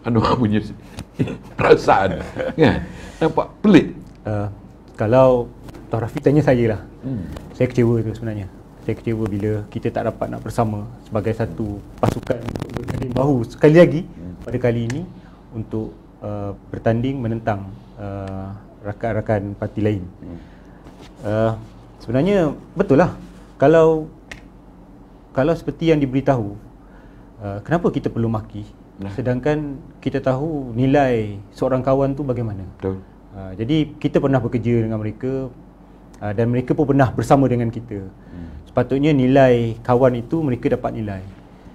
Anwar punya perasaan kan? Nampak pelik. Kalau Tuan Rafi tanya saya lah, saya kecewa tu sebenarnya. Saya kecewa bila kita tak dapat nak bersama sebagai satu pasukan untuk berganding bahu sekali lagi pada kali ini untuk bertanding menentang rakan-rakan parti lain. Sebenarnya betul lah, kalau seperti yang diberitahu, kenapa kita perlu maki? Sedangkan kita tahu nilai seorang kawan tu bagaimana. Betul. Jadi kita pernah bekerja dengan mereka dan mereka pun pernah bersama dengan kita. Sepatutnya nilai kawan itu mereka dapat nilai.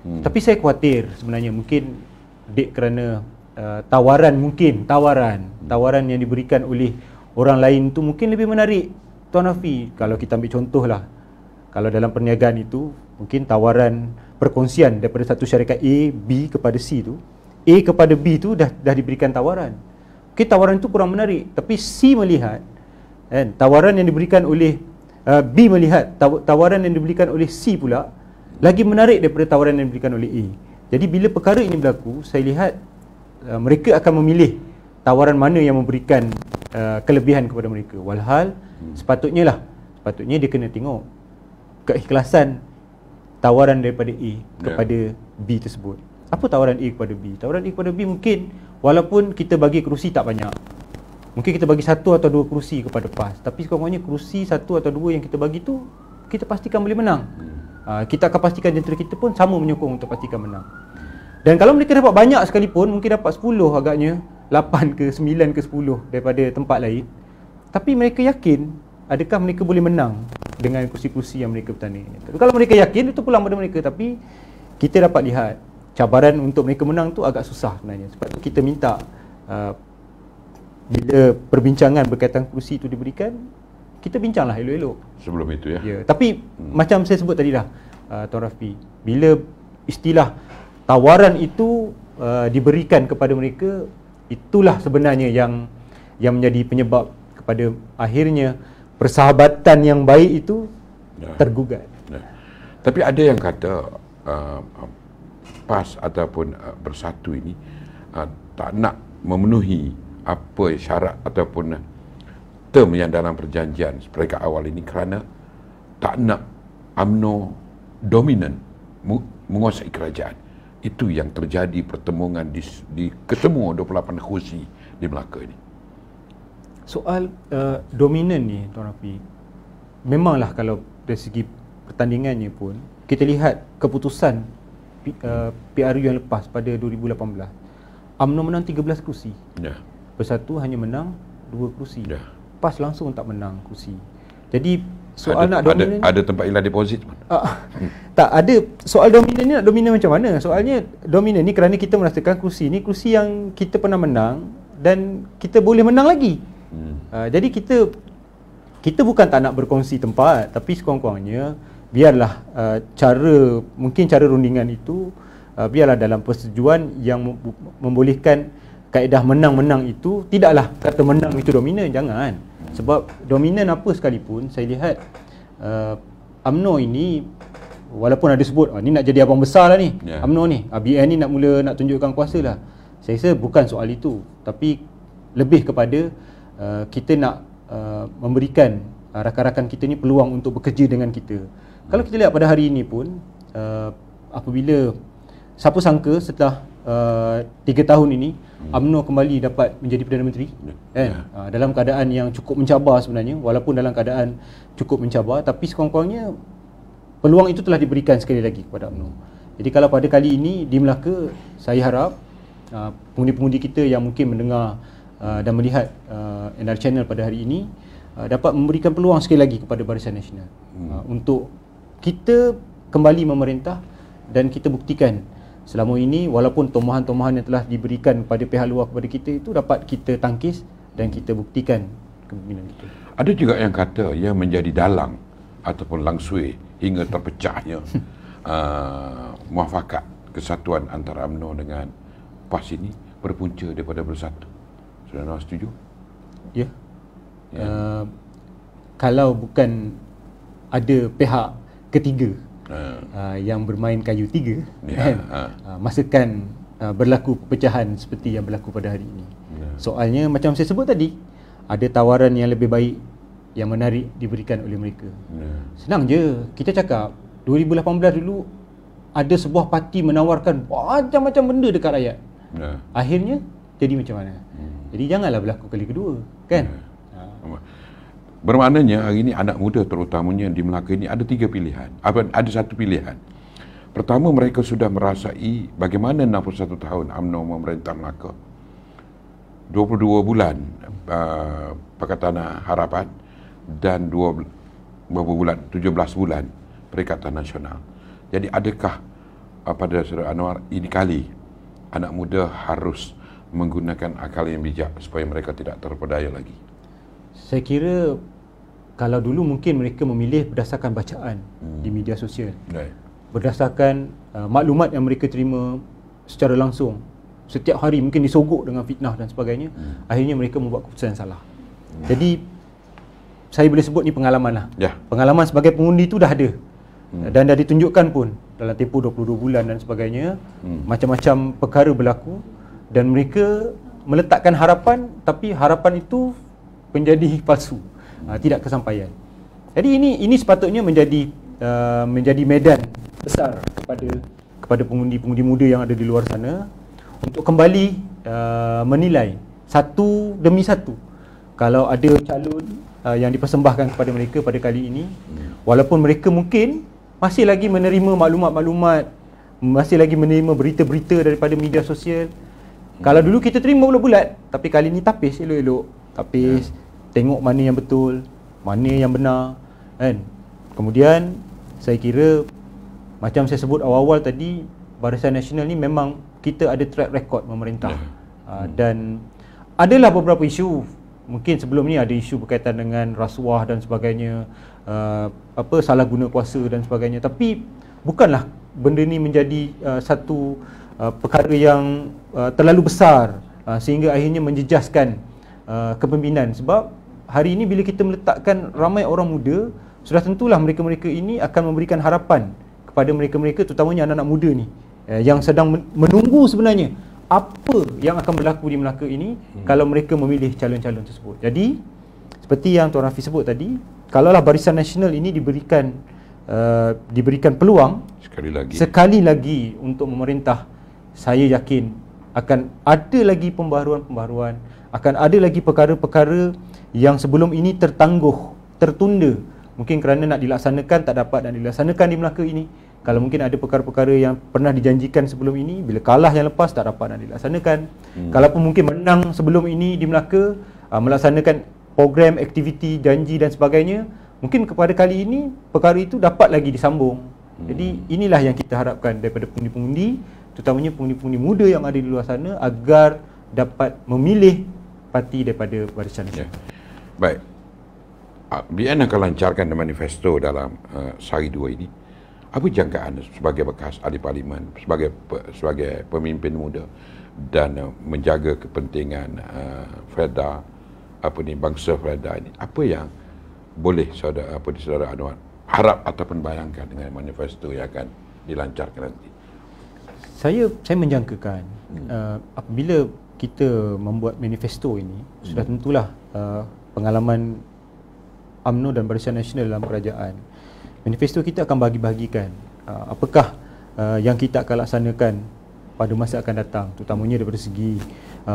Tapi saya khawatir sebenarnya mungkin kerana tawaran yang diberikan oleh orang lain tu mungkin lebih menarik. Tuan Rafi, kalau kita ambil contoh lah, kalau dalam perniagaan itu mungkin tawaran perkongsian daripada satu syarikat A, B kepada C tu, A kepada B tu dah diberikan tawaran. Mungkin tawaran itu kurang menarik, tapi C melihat kan, tawaran yang diberikan oleh B melihat tawaran yang diberikan oleh C pula lagi menarik daripada tawaran yang diberikan oleh A. Jadi bila perkara ini berlaku, saya lihat mereka akan memilih tawaran mana yang memberikan kelebihan kepada mereka. Walhal sepatutnya dia kena tengok keikhlasan tawaran daripada A kepada B tersebut. Apa tawaran A kepada B? Tawaran A kepada B mungkin walaupun kita bagi kerusi tak banyak, mungkin kita bagi 1 atau 2 kerusi kepada PAS, tapi sekurang-kurangnya kerusi 1 atau 2 yang kita bagi tu kita pastikan boleh menang. Kita akan pastikan jentera kita pun sama menyokong untuk pastikan menang. Dan kalau mereka dapat banyak sekalipun, mungkin dapat 10 agaknya, 8 ke 9 ke 10 daripada tempat lain, tapi mereka yakin adakah mereka boleh menang dengan kursi-kursi yang mereka bertanding. Kalau mereka yakin, itu pulang pada mereka. Tapi kita dapat lihat cabaran untuk mereka menang tu agak susah sebenarnya. Sebab tu kita minta bila perbincangan berkaitan kursi itu diberikan, kita bincanglah elok-elok Sebelum itu ya. Tapi macam saya sebut tadi dah, Tuan Rafi, bila istilah tawaran itu diberikan kepada mereka, itulah sebenarnya yang menjadi penyebab kepada akhirnya persahabatan yang baik itu tergugat. Tapi ada yang kata PAS ataupun Bersatu ini tak nak memenuhi apa syarat ataupun term yang dalam perjanjian mereka awal ini kerana tak nak UMNO dominan menguasai kerajaan. Itu yang terjadi pertemuan di ketemu 28 kursi di Melaka ini. Soal dominan ni, Tuan Rafi, memanglah kalau dari segi pertandingannya pun kita lihat keputusan PRU yang lepas pada 2018, UMNO menang 13 kursi, Bersatu hanya menang 2 kursi, PAS langsung tak menang kursi. Jadi soal nak dominan, ada tempat hilang deposit pun. Tak ada. Soal dominan ni nak dominan macam mana? Soalnya dominan ni kerana kita merasakan kursi ni kursi yang kita pernah menang dan kita boleh menang lagi. Jadi kita bukan tak nak berkongsi tempat, tapi sekurang-kurangnya biarlah mungkin cara rundingan itu biarlah dalam persetujuan yang membolehkan kaedah menang-menang itu. Tidaklah kata menang itu dominan, jangan. Sebab dominan apa sekalipun, saya lihat UMNO ini walaupun ada sebut ni nak jadi abang besar lah ni, UMNO ni, BN ni nak tunjukkan kuasa lah. Saya rasa bukan soal itu, tapi lebih kepada kita nak memberikan rakan-rakan kita ni peluang untuk bekerja dengan kita. Kalau kita lihat pada hari ini pun, apabila siapa sangka setelah 3 tahun ini UMNO kembali dapat menjadi Perdana Menteri, kan? Dalam keadaan yang cukup mencabar sebenarnya, walaupun dalam keadaan cukup mencabar, tapi sekurang-kurangnya peluang itu telah diberikan sekali lagi kepada UMNO. Jadi kalau pada kali ini di Melaka, saya harap pengundi-pengundi kita yang mungkin mendengar dan melihat NR Channel pada hari ini dapat memberikan peluang sekali lagi kepada Barisan Nasional untuk kita kembali memerintah, dan kita buktikan selama ini walaupun tomohan-tomohan yang telah diberikan kepada pihak luar kepada kita itu dapat kita tangkis dan kita buktikan kepimpinan kita. Ada juga yang kata yang menjadi dalang ataupun langsui hingga terpecahnya muafakat kesatuan antara UMNO dengan PAS ini berpunca daripada bersatu. Saudara setuju? Ya. Kalau bukan ada pihak ketiga yang bermain kayu tiga, masakan berlaku perpecahan seperti yang berlaku pada hari ini. Soalnya macam saya sebut tadi, ada tawaran yang lebih baik yang menarik diberikan oleh mereka. Senang je kita cakap 2018 dulu ada sebuah parti menawarkan macam-macam benda dekat rakyat. Akhirnya jadi macam mana? Jadi janganlah berlaku kali kedua, kan? Bermaknanya hari ini anak muda terutamanya di Melaka ini ada 3 pilihan. Ada satu pilihan. Pertama, mereka sudah merasai bagaimana 61 tahun UMNO memerintah Melaka. 22 bulan Pakatan Harapan dan 17 bulan Perikatan Nasional. Jadi adakah pada Saudara Anwar ini kali anak muda harus menggunakan akal yang bijak supaya mereka tidak terpedaya lagi? Saya kira kalau dulu mungkin mereka memilih berdasarkan bacaan di media sosial, berdasarkan maklumat yang mereka terima secara langsung. Setiap hari mungkin disogok dengan fitnah dan sebagainya. Akhirnya mereka membuat keputusan yang salah. Jadi saya boleh sebut ni pengalaman lah. Pengalaman sebagai pengundi tu dah ada. Dan dah ditunjukkan pun dalam tempoh 22 bulan dan sebagainya. Macam-macam perkara berlaku dan mereka meletakkan harapan, tapi harapan itu menjadi palsu, tidak kesampaian. Jadi ini sepatutnya menjadi medan besar kepada pengundi-pengundi muda yang ada di luar sana untuk kembali menilai satu demi satu. Kalau ada calon yang dipersembahkan kepada mereka pada kali ini, walaupun mereka mungkin masih lagi menerima maklumat-maklumat, masih lagi menerima berita-berita daripada media sosial. Kalau dulu kita terima bulat-bulat, tapi kali ini tapis elok-elok, tapis, tengok mana yang betul, mana yang benar, kan? Kemudian saya kira macam saya sebut awal-awal tadi, Barisan Nasional ni memang kita ada track record memerintah. Dan adalah beberapa isu, mungkin sebelum ni ada isu berkaitan dengan rasuah dan sebagainya, salah guna kuasa dan sebagainya, tapi bukanlah benda ni menjadi satu perkara yang terlalu besar sehingga akhirnya menjejaskan kepimpinan. Sebab hari ini bila kita meletakkan ramai orang muda, sudah tentulah mereka-mereka ini akan memberikan harapan kepada mereka-mereka, terutamanya anak-anak muda ni yang sedang menunggu sebenarnya apa yang akan berlaku di Melaka ini kalau mereka memilih calon-calon tersebut. Jadi seperti yang Tuan Rafi sebut tadi, kalaulah Barisan Nasional ini diberikan peluang sekali lagi untuk memerintah, saya yakin akan ada lagi pembaharuan-pembaharuan, akan ada lagi perkara-perkara yang sebelum ini tertangguh, tertunda, mungkin kerana nak dilaksanakan tak dapat dan dilaksanakan di Melaka ini. Kalau mungkin ada perkara-perkara yang pernah dijanjikan sebelum ini, bila kalah yang lepas tak dapat dan dilaksanakan. Kalaupun mungkin menang sebelum ini di Melaka, melaksanakan program, aktiviti, janji dan sebagainya, mungkin kepada kali ini perkara itu dapat lagi disambung. Jadi inilah yang kita harapkan daripada pengundi-pengundi, terutamanya pengundi-pengundi muda yang ada di luar sana, agar dapat memilih parti daripada Barisan Nasional. Baik, BN akan lancarkan manifesto dalam sehari dua ini. Apa jangkaan sebagai bekas ahli parlimen, sebagai pemimpin muda dan menjaga kepentingan bangsa Freda ini? Apa yang boleh saudara Anwar harap ataupun bayangkan dengan manifesto yang akan dilancarkan nanti? Saya menjangkakan apabila kita membuat manifesto ini, sudah tentulah pengalaman UMNO dan Barisan Nasional dalam kerajaan. Manifesto kita akan bagi-bagikan apakah yang kita akan laksanakan pada masa akan datang, terutamanya daripada segi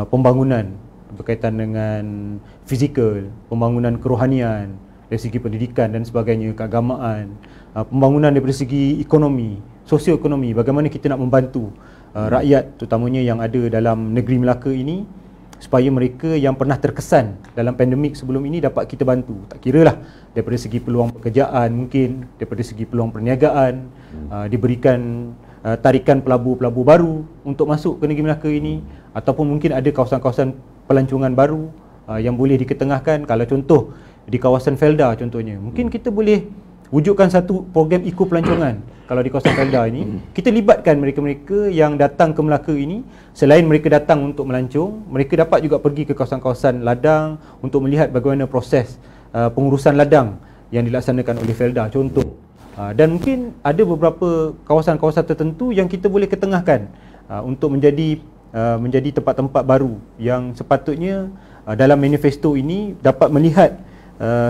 pembangunan berkaitan dengan fizikal, pembangunan kerohanian, dari segi pendidikan dan sebagainya, keagamaan, pembangunan daripada segi ekonomi, sosioekonomi, bagaimana kita nak membantu rakyat terutamanya yang ada dalam negeri Melaka ini supaya mereka yang pernah terkesan dalam pandemik sebelum ini dapat kita bantu. Tak kiralah daripada segi peluang pekerjaan, mungkin daripada segi peluang perniagaan, diberikan tarikan pelabur-pelabur baru untuk masuk ke negeri Melaka ini, ataupun mungkin ada kawasan-kawasan pelancongan baru yang boleh diketengahkan. Kalau contoh di kawasan Felda contohnya, mungkin kita boleh wujudkan satu program eco pelancongan. Kalau di kawasan Felda ini, kita libatkan mereka-mereka yang datang ke Melaka ini, selain mereka datang untuk melancong, mereka dapat juga pergi ke kawasan-kawasan ladang untuk melihat bagaimana proses pengurusan ladang yang dilaksanakan oleh Felda contoh. Dan mungkin ada beberapa kawasan-kawasan tertentu yang kita boleh ketengahkan untuk menjadi tempat-tempat baru yang sepatutnya dalam manifesto ini dapat melihat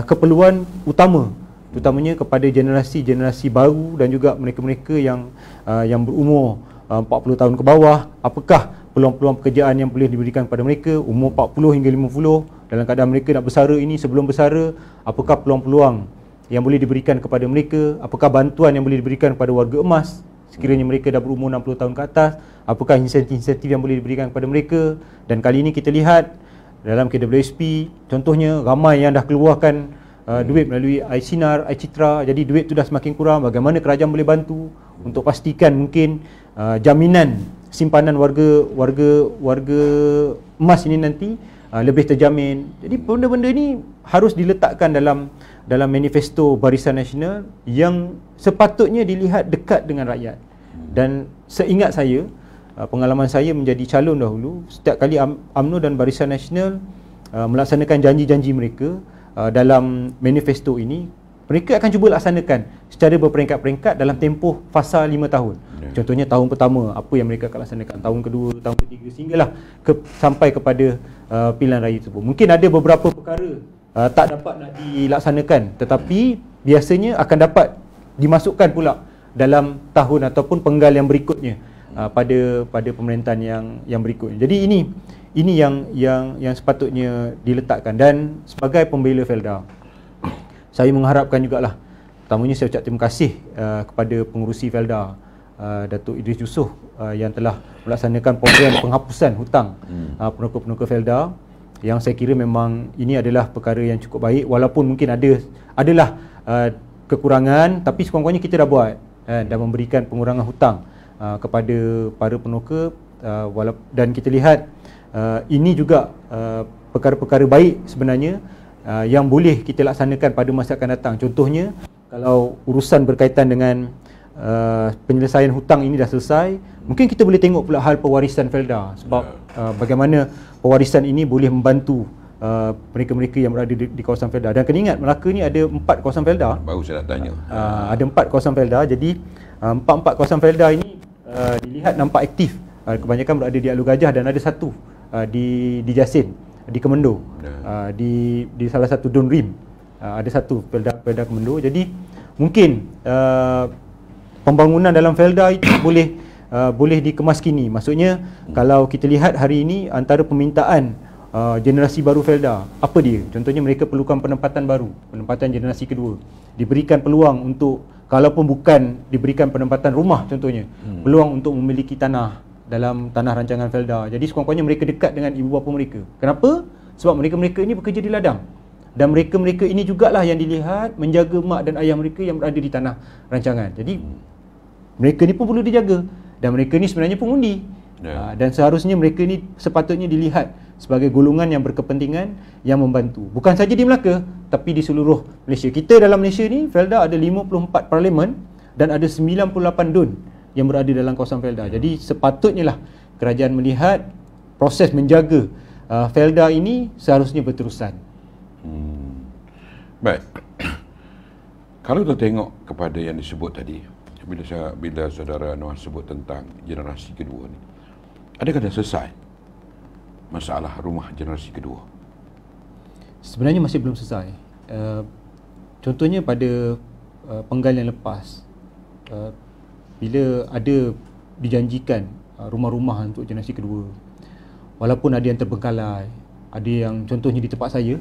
keperluan utama, terutamanya kepada generasi-generasi baru dan juga mereka-mereka yang berumur 40 tahun ke bawah. Apakah peluang-peluang pekerjaan yang boleh diberikan kepada mereka umur 40 hingga 50 dalam keadaan mereka nak bersara ini. Sebelum bersara, apakah peluang-peluang yang boleh diberikan kepada mereka? Apakah bantuan yang boleh diberikan kepada warga emas sekiranya mereka dah berumur 60 tahun ke atas? Apakah insentif-insentif yang boleh diberikan kepada mereka? Dan kali ini kita lihat dalam KWSP contohnya ramai yang dah keluarkan duit melalui iSinar, iCitra. Jadi duit tu dah semakin kurang. Bagaimana kerajaan boleh bantu untuk pastikan mungkin jaminan simpanan warga emas ini nanti lebih terjamin. Jadi benda-benda ini harus diletakkan dalam manifesto Barisan Nasional yang sepatutnya dilihat dekat dengan rakyat. Dan seingat saya, pengalaman saya menjadi calon dahulu, setiap kali UMNO dan Barisan Nasional melaksanakan janji-janji mereka dalam manifesto ini, mereka akan cuba laksanakan secara berperingkat-peringkat dalam tempoh fasa 5 tahun. Contohnya tahun pertama, apa yang mereka akan laksanakan, tahun kedua, tahun ketiga, sehinggalah sampai kepada pilihan raya tersebut. Mungkin ada beberapa perkara tak dapat nak dilaksanakan, tetapi biasanya akan dapat dimasukkan pula dalam tahun ataupun penggal yang berikutnya pada pemerintahan yang berikutnya. Jadi ini yang sepatutnya diletakkan. Dan sebagai pembela Felda, saya mengharapkan jugalah, pertamanya saya ucap terima kasih kepada pengurusi Felda, Datuk Idris Yusof, yang telah melaksanakan program penghapusan hutang penukar-penukar Felda, yang saya kira memang ini adalah perkara yang cukup baik, walaupun mungkin adalah kekurangan, tapi sekurang-kurangnya kita dah buat dan memberikan pengurangan hutang kepada para penukar, dan kita lihat ini juga perkara-perkara baik sebenarnya yang boleh kita laksanakan pada masa akan datang. Contohnya, kalau urusan berkaitan dengan penyelesaian hutang ini dah selesai, mungkin kita boleh tengok pula hal pewarisan Felda, sebab bagaimana pewarisan ini boleh membantu mereka-mereka yang berada di kawasan Felda. Dan kena ingat, Melaka ni ada 4 kawasan Felda. Baru saya nak tanya. Ada 4 kawasan Felda. Jadi 4 kawasan Felda ini dilihat nampak aktif. Kebanyakan berada di Alur Gajah dan ada satu di Jasin, di Kemendo, di salah satu Don Rim, ada satu Felda Kemendo. Jadi mungkin pembangunan dalam Felda itu boleh dikemas kini. Maksudnya kalau kita lihat hari ini antara permintaan generasi baru Felda, apa dia? Contohnya mereka perlukan penempatan baru, penempatan generasi kedua. Diberikan peluang untuk, kalaupun bukan diberikan penempatan rumah contohnya, peluang untuk memiliki tanah dalam tanah rancangan Felda. Jadi sekurang-kurangnya mereka dekat dengan ibu bapa mereka. Kenapa? Sebab mereka-mereka ini bekerja di ladang. Dan mereka-mereka ini jugalah yang dilihat menjaga mak dan ayah mereka yang berada di tanah rancangan. Jadi mereka ni pun perlu dijaga. Dan mereka ni sebenarnya pengundi. Dan seharusnya mereka ni sepatutnya dilihat sebagai golongan yang berkepentingan yang membantu. Bukan saja di Melaka, tapi di seluruh Malaysia. Kita dalam Malaysia ni, Felda ada 54 parlimen dan ada 98 DUN yang berada dalam kawasan Felda. Jadi sepatutnya lah kerajaan melihat proses menjaga Felda ini seharusnya berterusan. Baik. Kalau kita tengok kepada yang disebut tadi, bila saudara Anwar sebut tentang generasi kedua ni, adakah dah selesai masalah rumah generasi kedua? Sebenarnya masih belum selesai. Contohnya pada penggalian lepas, bila ada dijanjikan rumah-rumah untuk generasi kedua, walaupun ada yang terbengkalai, ada yang contohnya di tempat saya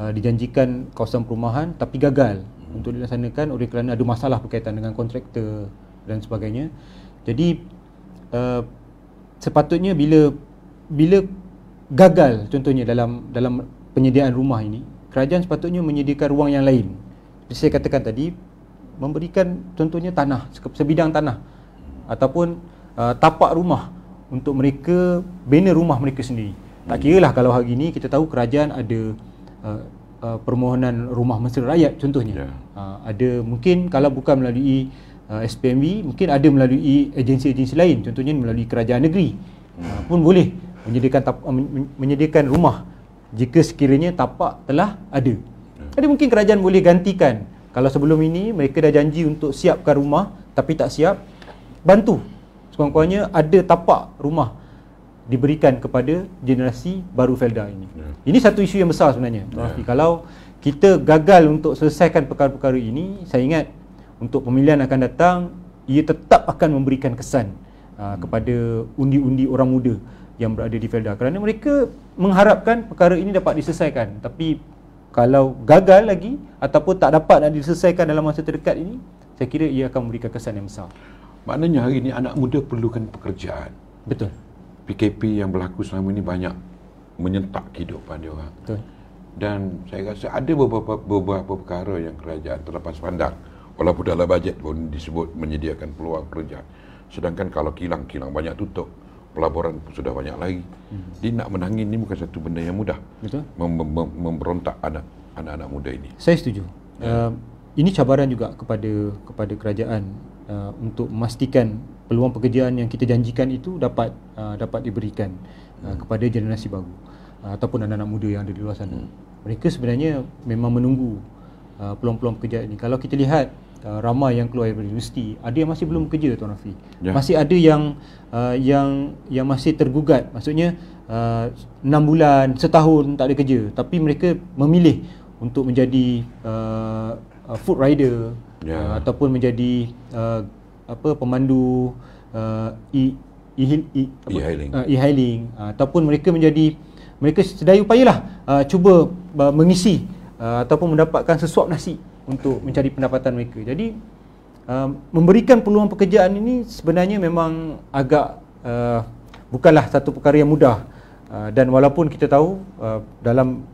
dijanjikan kawasan perumahan tapi gagal untuk dilaksanakan oleh kerana ada masalah berkaitan dengan kontraktor dan sebagainya. Jadi sepatutnya bila gagal contohnya dalam penyediaan rumah ini, kerajaan sepatutnya menyediakan ruang yang lain. Seperti saya katakan tadi, memberikan contohnya tanah, sebidang tanah ataupun tapak rumah untuk mereka bina rumah mereka sendiri. Tak kiralah kalau hari ini kita tahu kerajaan ada permohonan rumah mesra rakyat contohnya. Ada mungkin kalau bukan melalui SPMB, mungkin ada melalui agensi-agensi lain, contohnya melalui kerajaan negeri pun boleh menyediakan rumah jika sekiranya tapak telah ada. Jadi mungkin kerajaan boleh gantikan. Kalau sebelum ini mereka dah janji untuk siapkan rumah tapi tak siap, bantu sekurang-kurangnya ada tapak rumah diberikan kepada generasi baru Felda ini. Ini satu isu yang besar sebenarnya. Kalau kita gagal untuk selesaikan perkara-perkara ini, saya ingat untuk pemilihan akan datang, ia tetap akan memberikan kesan kepada undi-undi orang muda yang berada di Felda, kerana mereka mengharapkan perkara ini dapat diselesaikan. Tapi kalau gagal lagi ataupun tak dapat nak diselesaikan dalam masa terdekat ini, saya kira ia akan memberikan kesan yang besar. Maknanya hari ini anak muda perlukan pekerjaan. Betul. PKP yang berlaku selama ini banyak menyentak kehidupan dia orang. Betul. Dan saya rasa ada beberapa perkara yang kerajaan terlepas pandang, walaupun dalam bajet pun disebut menyediakan peluang pekerjaan. Sedangkan kalau kilang banyak tutup, pelaburan pun sudah banyak lagi. Dia nak menangin ini bukan satu benda yang mudah. Betul. Memberontak anak-anak muda ini. Saya setuju. Ini cabaran juga kepada kerajaan untuk memastikan peluang pekerjaan yang kita janjikan itu dapat diberikan kepada generasi baru ataupun anak-anak muda yang ada di luar sana. Mereka sebenarnya memang menunggu peluang-peluang pekerjaan ini. Kalau kita lihat ramai yang keluar dari universiti, ada yang masih belum bekerja, Tuan Rafi. Masih ada yang masih tergugat. Maksudnya 6 bulan, setahun tak ada kerja, tapi mereka memilih untuk menjadi food rider ataupun menjadi pemandu e-hailing ataupun mereka sedaya upayalah cuba mengisi ataupun mendapatkan sesuap nasi untuk mencari pendapatan mereka. Jadi memberikan peluang pekerjaan ini sebenarnya memang agak bukanlah satu perkara yang mudah. Dan walaupun kita tahu dalam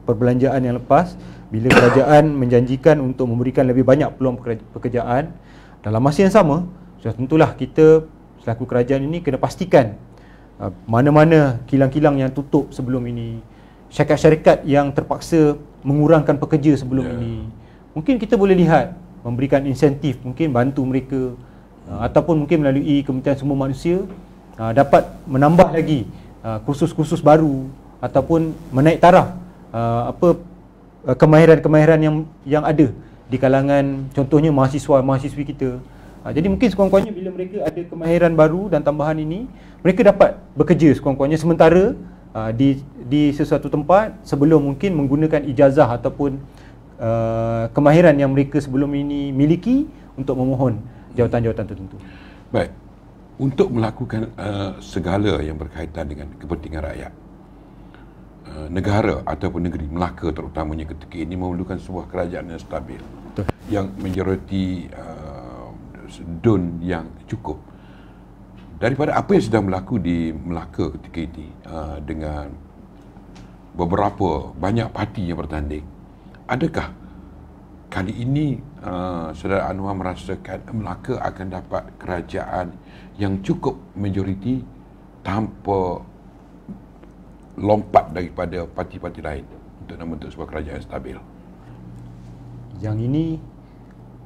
perbelanjaan yang lepas, bila kerajaan menjanjikan untuk memberikan lebih banyak peluang pekerjaan, dalam masa yang sama, sudah tentulah kita selaku kerajaan ini kena pastikan mana-mana kilang-kilang yang tutup sebelum ini, syarikat-syarikat yang terpaksa mengurangkan pekerja sebelum ini, mungkin kita boleh lihat memberikan insentif, mungkin bantu mereka ataupun mungkin melalui Kementerian Sumber Manusia dapat menambah lagi kursus-kursus baru ataupun menaik taraf kemahiran-kemahiran yang ada di kalangan contohnya mahasiswa-mahasiswi kita. Jadi mungkin sekurang-kurangnya bila mereka ada kemahiran baru dan tambahan ini, mereka dapat bekerja sekurang-kurangnya sementara di sesuatu tempat sebelum mungkin menggunakan ijazah ataupun kemahiran yang mereka sebelum ini miliki untuk memohon jawatan-jawatan tertentu. Baik, untuk melakukan segala yang berkaitan dengan kepentingan rakyat, negara ataupun negeri Melaka terutamanya ketika ini memerlukan sebuah kerajaan yang stabil. Betul. Yang menjoroti DUN yang cukup. Daripada apa yang sedang berlaku di Melaka ketika ini dengan beberapa banyak parti yang bertanding, adakah kali ini Saudara Anwar merasakan Melaka akan dapat kerajaan yang cukup majoriti tanpa lompat daripada parti-parti lain untuk membentuk sebuah kerajaan yang stabil? Yang ini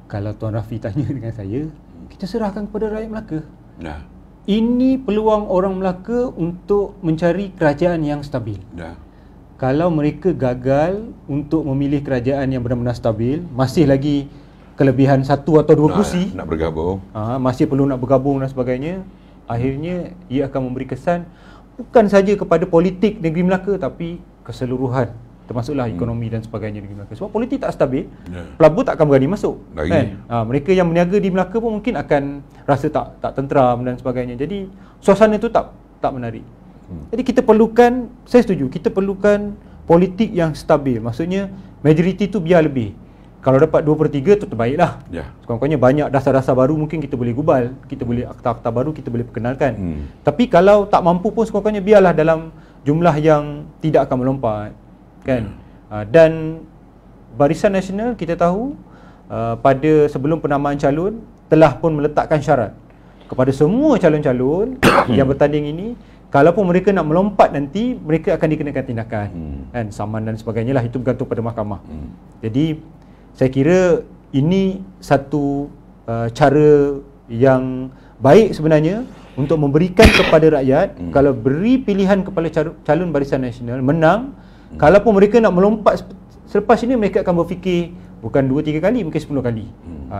kalau Tuan Rafi tanya dengan saya, kita serahkan kepada rakyat Melaka. Nah, ini peluang orang Melaka untuk mencari kerajaan yang stabil. Kalau mereka gagal untuk memilih kerajaan yang benar-benar stabil, masih lagi kelebihan 1 atau 2 kursi, nak bergabung, masih perlu nak bergabung dan sebagainya, akhirnya ia akan memberi kesan bukan saja kepada politik negeri Melaka tapi keseluruhan, termasuklah ekonomi dan sebagainya negeri Melaka. Sebab politik tak stabil, pelabur tak akan berani masuk. Kan? Mereka yang berniaga di Melaka pun mungkin akan rasa tak tenteram dan sebagainya. Jadi suasana itu tak menarik. Jadi kita perlukan, saya setuju, kita perlukan politik yang stabil. Maksudnya majoriti tu biar lebih. Kalau dapat 2/3 tu terbaiklah. Sekurang-kurangnya banyak dasar-dasar baru mungkin kita boleh gubal, kita boleh akta-akta baru kita boleh perkenalkan. Tapi kalau tak mampu pun sekurang-kurangnya biarlah dalam jumlah yang tidak akan melompat, kan. Dan Barisan Nasional kita tahu pada sebelum penamaan calon telah pun meletakkan syarat kepada semua calon-calon yang bertanding ini. Kalaupun mereka nak melompat nanti, mereka akan dikenakan tindakan, kan, saman dan sebagainya lah, itu bergantung pada mahkamah. Jadi saya kira ini satu cara yang baik sebenarnya untuk memberikan kepada rakyat, kalau beri pilihan kepada calon Barisan Nasional menang, kalaupun mereka nak melompat selepas ini, mereka akan berfikir bukan 2-3 kali, mungkin 10 kali.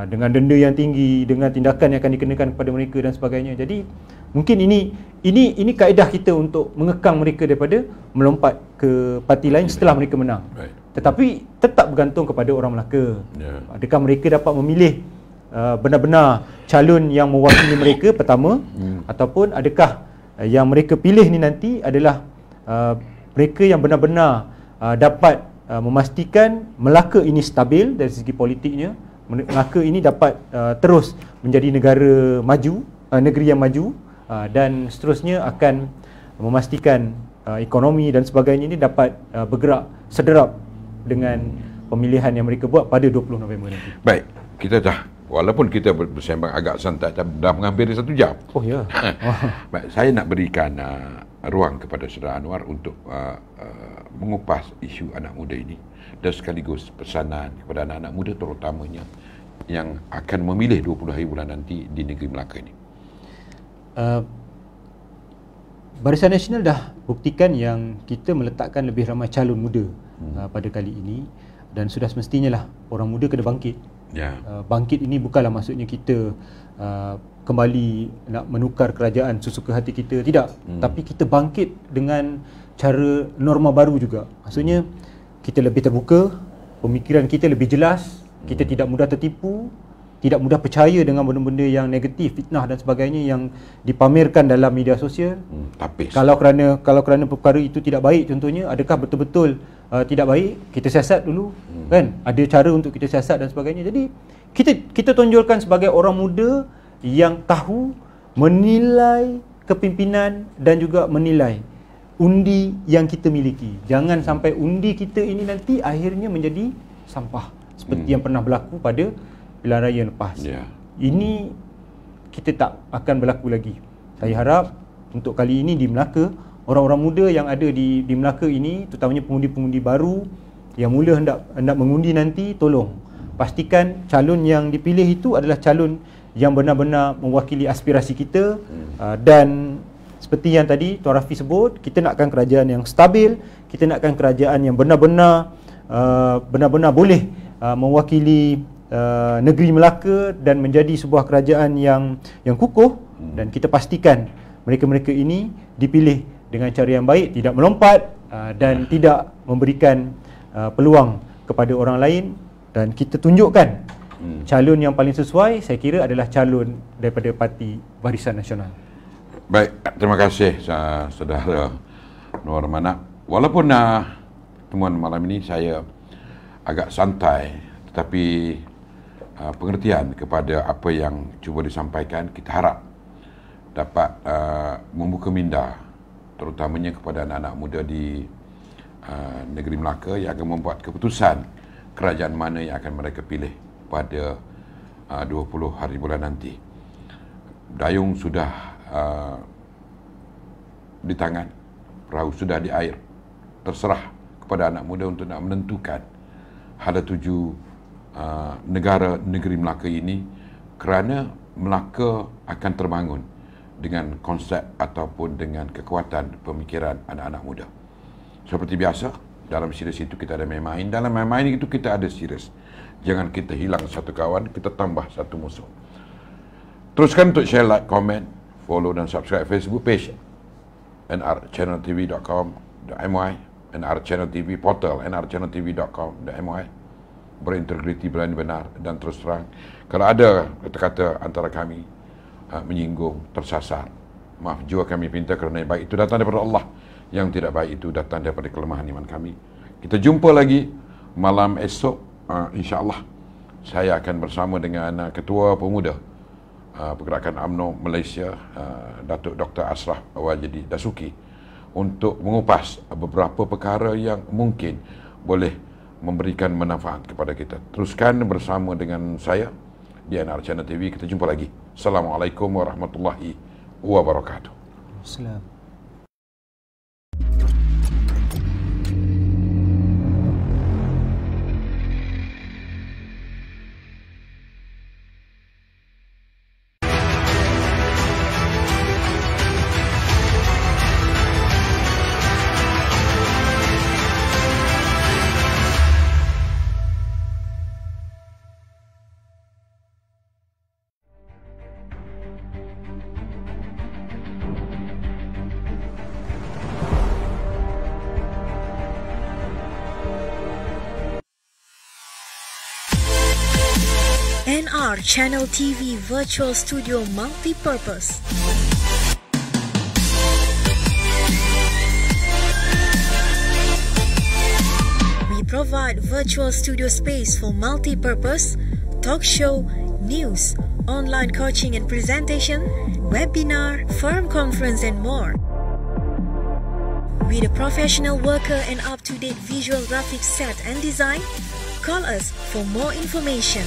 Dengan denda yang tinggi, dengan tindakan yang akan dikenakan kepada mereka dan sebagainya. Jadi mungkin ini kaedah kita untuk mengekang mereka daripada melompat ke parti lain setelah mereka menang. Tetapi tetap bergantung kepada orang Melaka. Adakah mereka dapat memilih benar-benar calon yang mewakili mereka pertama, ataupun adakah yang mereka pilih ni nanti adalah mereka yang benar-benar dapat memastikan Melaka ini stabil dari segi politiknya, Melaka ini dapat terus menjadi negara maju, negeri yang maju, dan seterusnya akan memastikan ekonomi dan sebagainya ini dapat bergerak sederap dengan pemilihan yang mereka buat pada 20 November nanti. Baik, kita dah, walaupun kita bersembang agak santai, dah menghampiri 1 jam. Oh ya. Baik, saya nak berikan ruang kepada Saudara Anwar untuk mengupas isu anak muda ini dan sekaligus pesanan kepada anak-anak muda terutamanya yang akan memilih 20 hari bulan nanti di negeri Melaka ini. Barisan Nasional dah buktikan yang kita meletakkan lebih ramai calon muda pada kali ini, dan sudah semestinya lah orang muda kena bangkit. Bangkit ini bukanlah maksudnya kita kembali nak menukar kerajaan sesuka hati kita, tidak. Tapi kita bangkit dengan cara norma baru juga. Maksudnya kita lebih terbuka, pemikiran kita lebih jelas, kita tidak mudah tertipu, tidak mudah percaya dengan benda-benda yang negatif, fitnah dan sebagainya yang dipamerkan dalam media sosial. Kalau kerana perkara itu tidak baik, contohnya, adakah betul-betul tidak baik, kita siasat dulu, kan? Ada cara untuk kita siasat dan sebagainya. Jadi kita tonjolkan sebagai orang muda yang tahu menilai kepimpinan dan juga menilai undi yang kita miliki. Jangan sampai undi kita ini nanti akhirnya menjadi sampah seperti yang pernah berlaku pada pilihan raya lepas. Ini kita tak akan berlaku lagi. Saya harap untuk kali ini di Melaka, orang-orang muda yang ada di Melaka ini, terutamanya pengundi-pengundi baru yang mula hendak mengundi nanti, tolong pastikan calon yang dipilih itu adalah calon yang benar-benar mewakili aspirasi kita. Dan seperti yang tadi Tuan Rafi sebut, kita nakkan kerajaan yang stabil, kita nakkan kerajaan yang benar-benar boleh mewakili negeri Melaka dan menjadi sebuah kerajaan yang kukuh. Dan kita pastikan mereka-mereka ini dipilih dengan cara yang baik, tidak melompat dan tidak memberikan peluang kepada orang lain. Dan kita tunjukkan calon yang paling sesuai, saya kira adalah calon daripada Parti Barisan Nasional. Baik, terima kasih Saudara Nur Manak. Walaupun pertemuan malam ini saya agak santai, tetapi pengertian kepada apa yang cuba disampaikan, kita harap dapat membuka minda terutamanya kepada anak-anak muda di negeri Melaka yang akan membuat keputusan kerajaan mana yang akan mereka pilih pada 20 hari bulan nanti. Dayung sudah di tangan, perahu sudah di air, terserah kepada anak muda untuk nak menentukan hala tuju negara negeri Melaka ini, kerana Melaka akan terbangun dengan konsep ataupun dengan kekuatan pemikiran anak-anak muda. Seperti biasa, dalam series itu kita ada main-main. Dalam main-main itu kita ada series. Jangan kita hilang satu kawan, kita tambah satu musuh. Teruskan untuk share, like, komen, follow dan subscribe Facebook page nrchanneltv.com.my, NR Channel TV portal nrchanneltv.com.my, berintegriti, berani, benar dan terus terang. Kalau ada kata-kata antara kami menyinggung, tersasar, maaf juga kami minta, kerana yang baik itu datang daripada Allah, yang tidak baik itu datang daripada kelemahan iman kami. Kita jumpa lagi malam esok, insya-Allah. Saya akan bersama dengan Ketua Pemuda Pergerakan UMNO Malaysia, Datuk Dr. Ashraf Wajidi Dasuki, untuk mengupas beberapa perkara yang mungkin boleh memberikan manfaat kepada kita. Teruskan bersama dengan saya di NR Channel TV. Kita jumpa lagi. Assalamualaikum warahmatullahi wabarakatuh. Assalamualaikum. NR Channel TV Virtual Studio Multi-Purpose. We provide virtual studio space for multi-purpose, talk show, news, online coaching and presentation, webinar, forum conference and more. With a professional worker and up-to-date visual graphics set and design, call us for more information.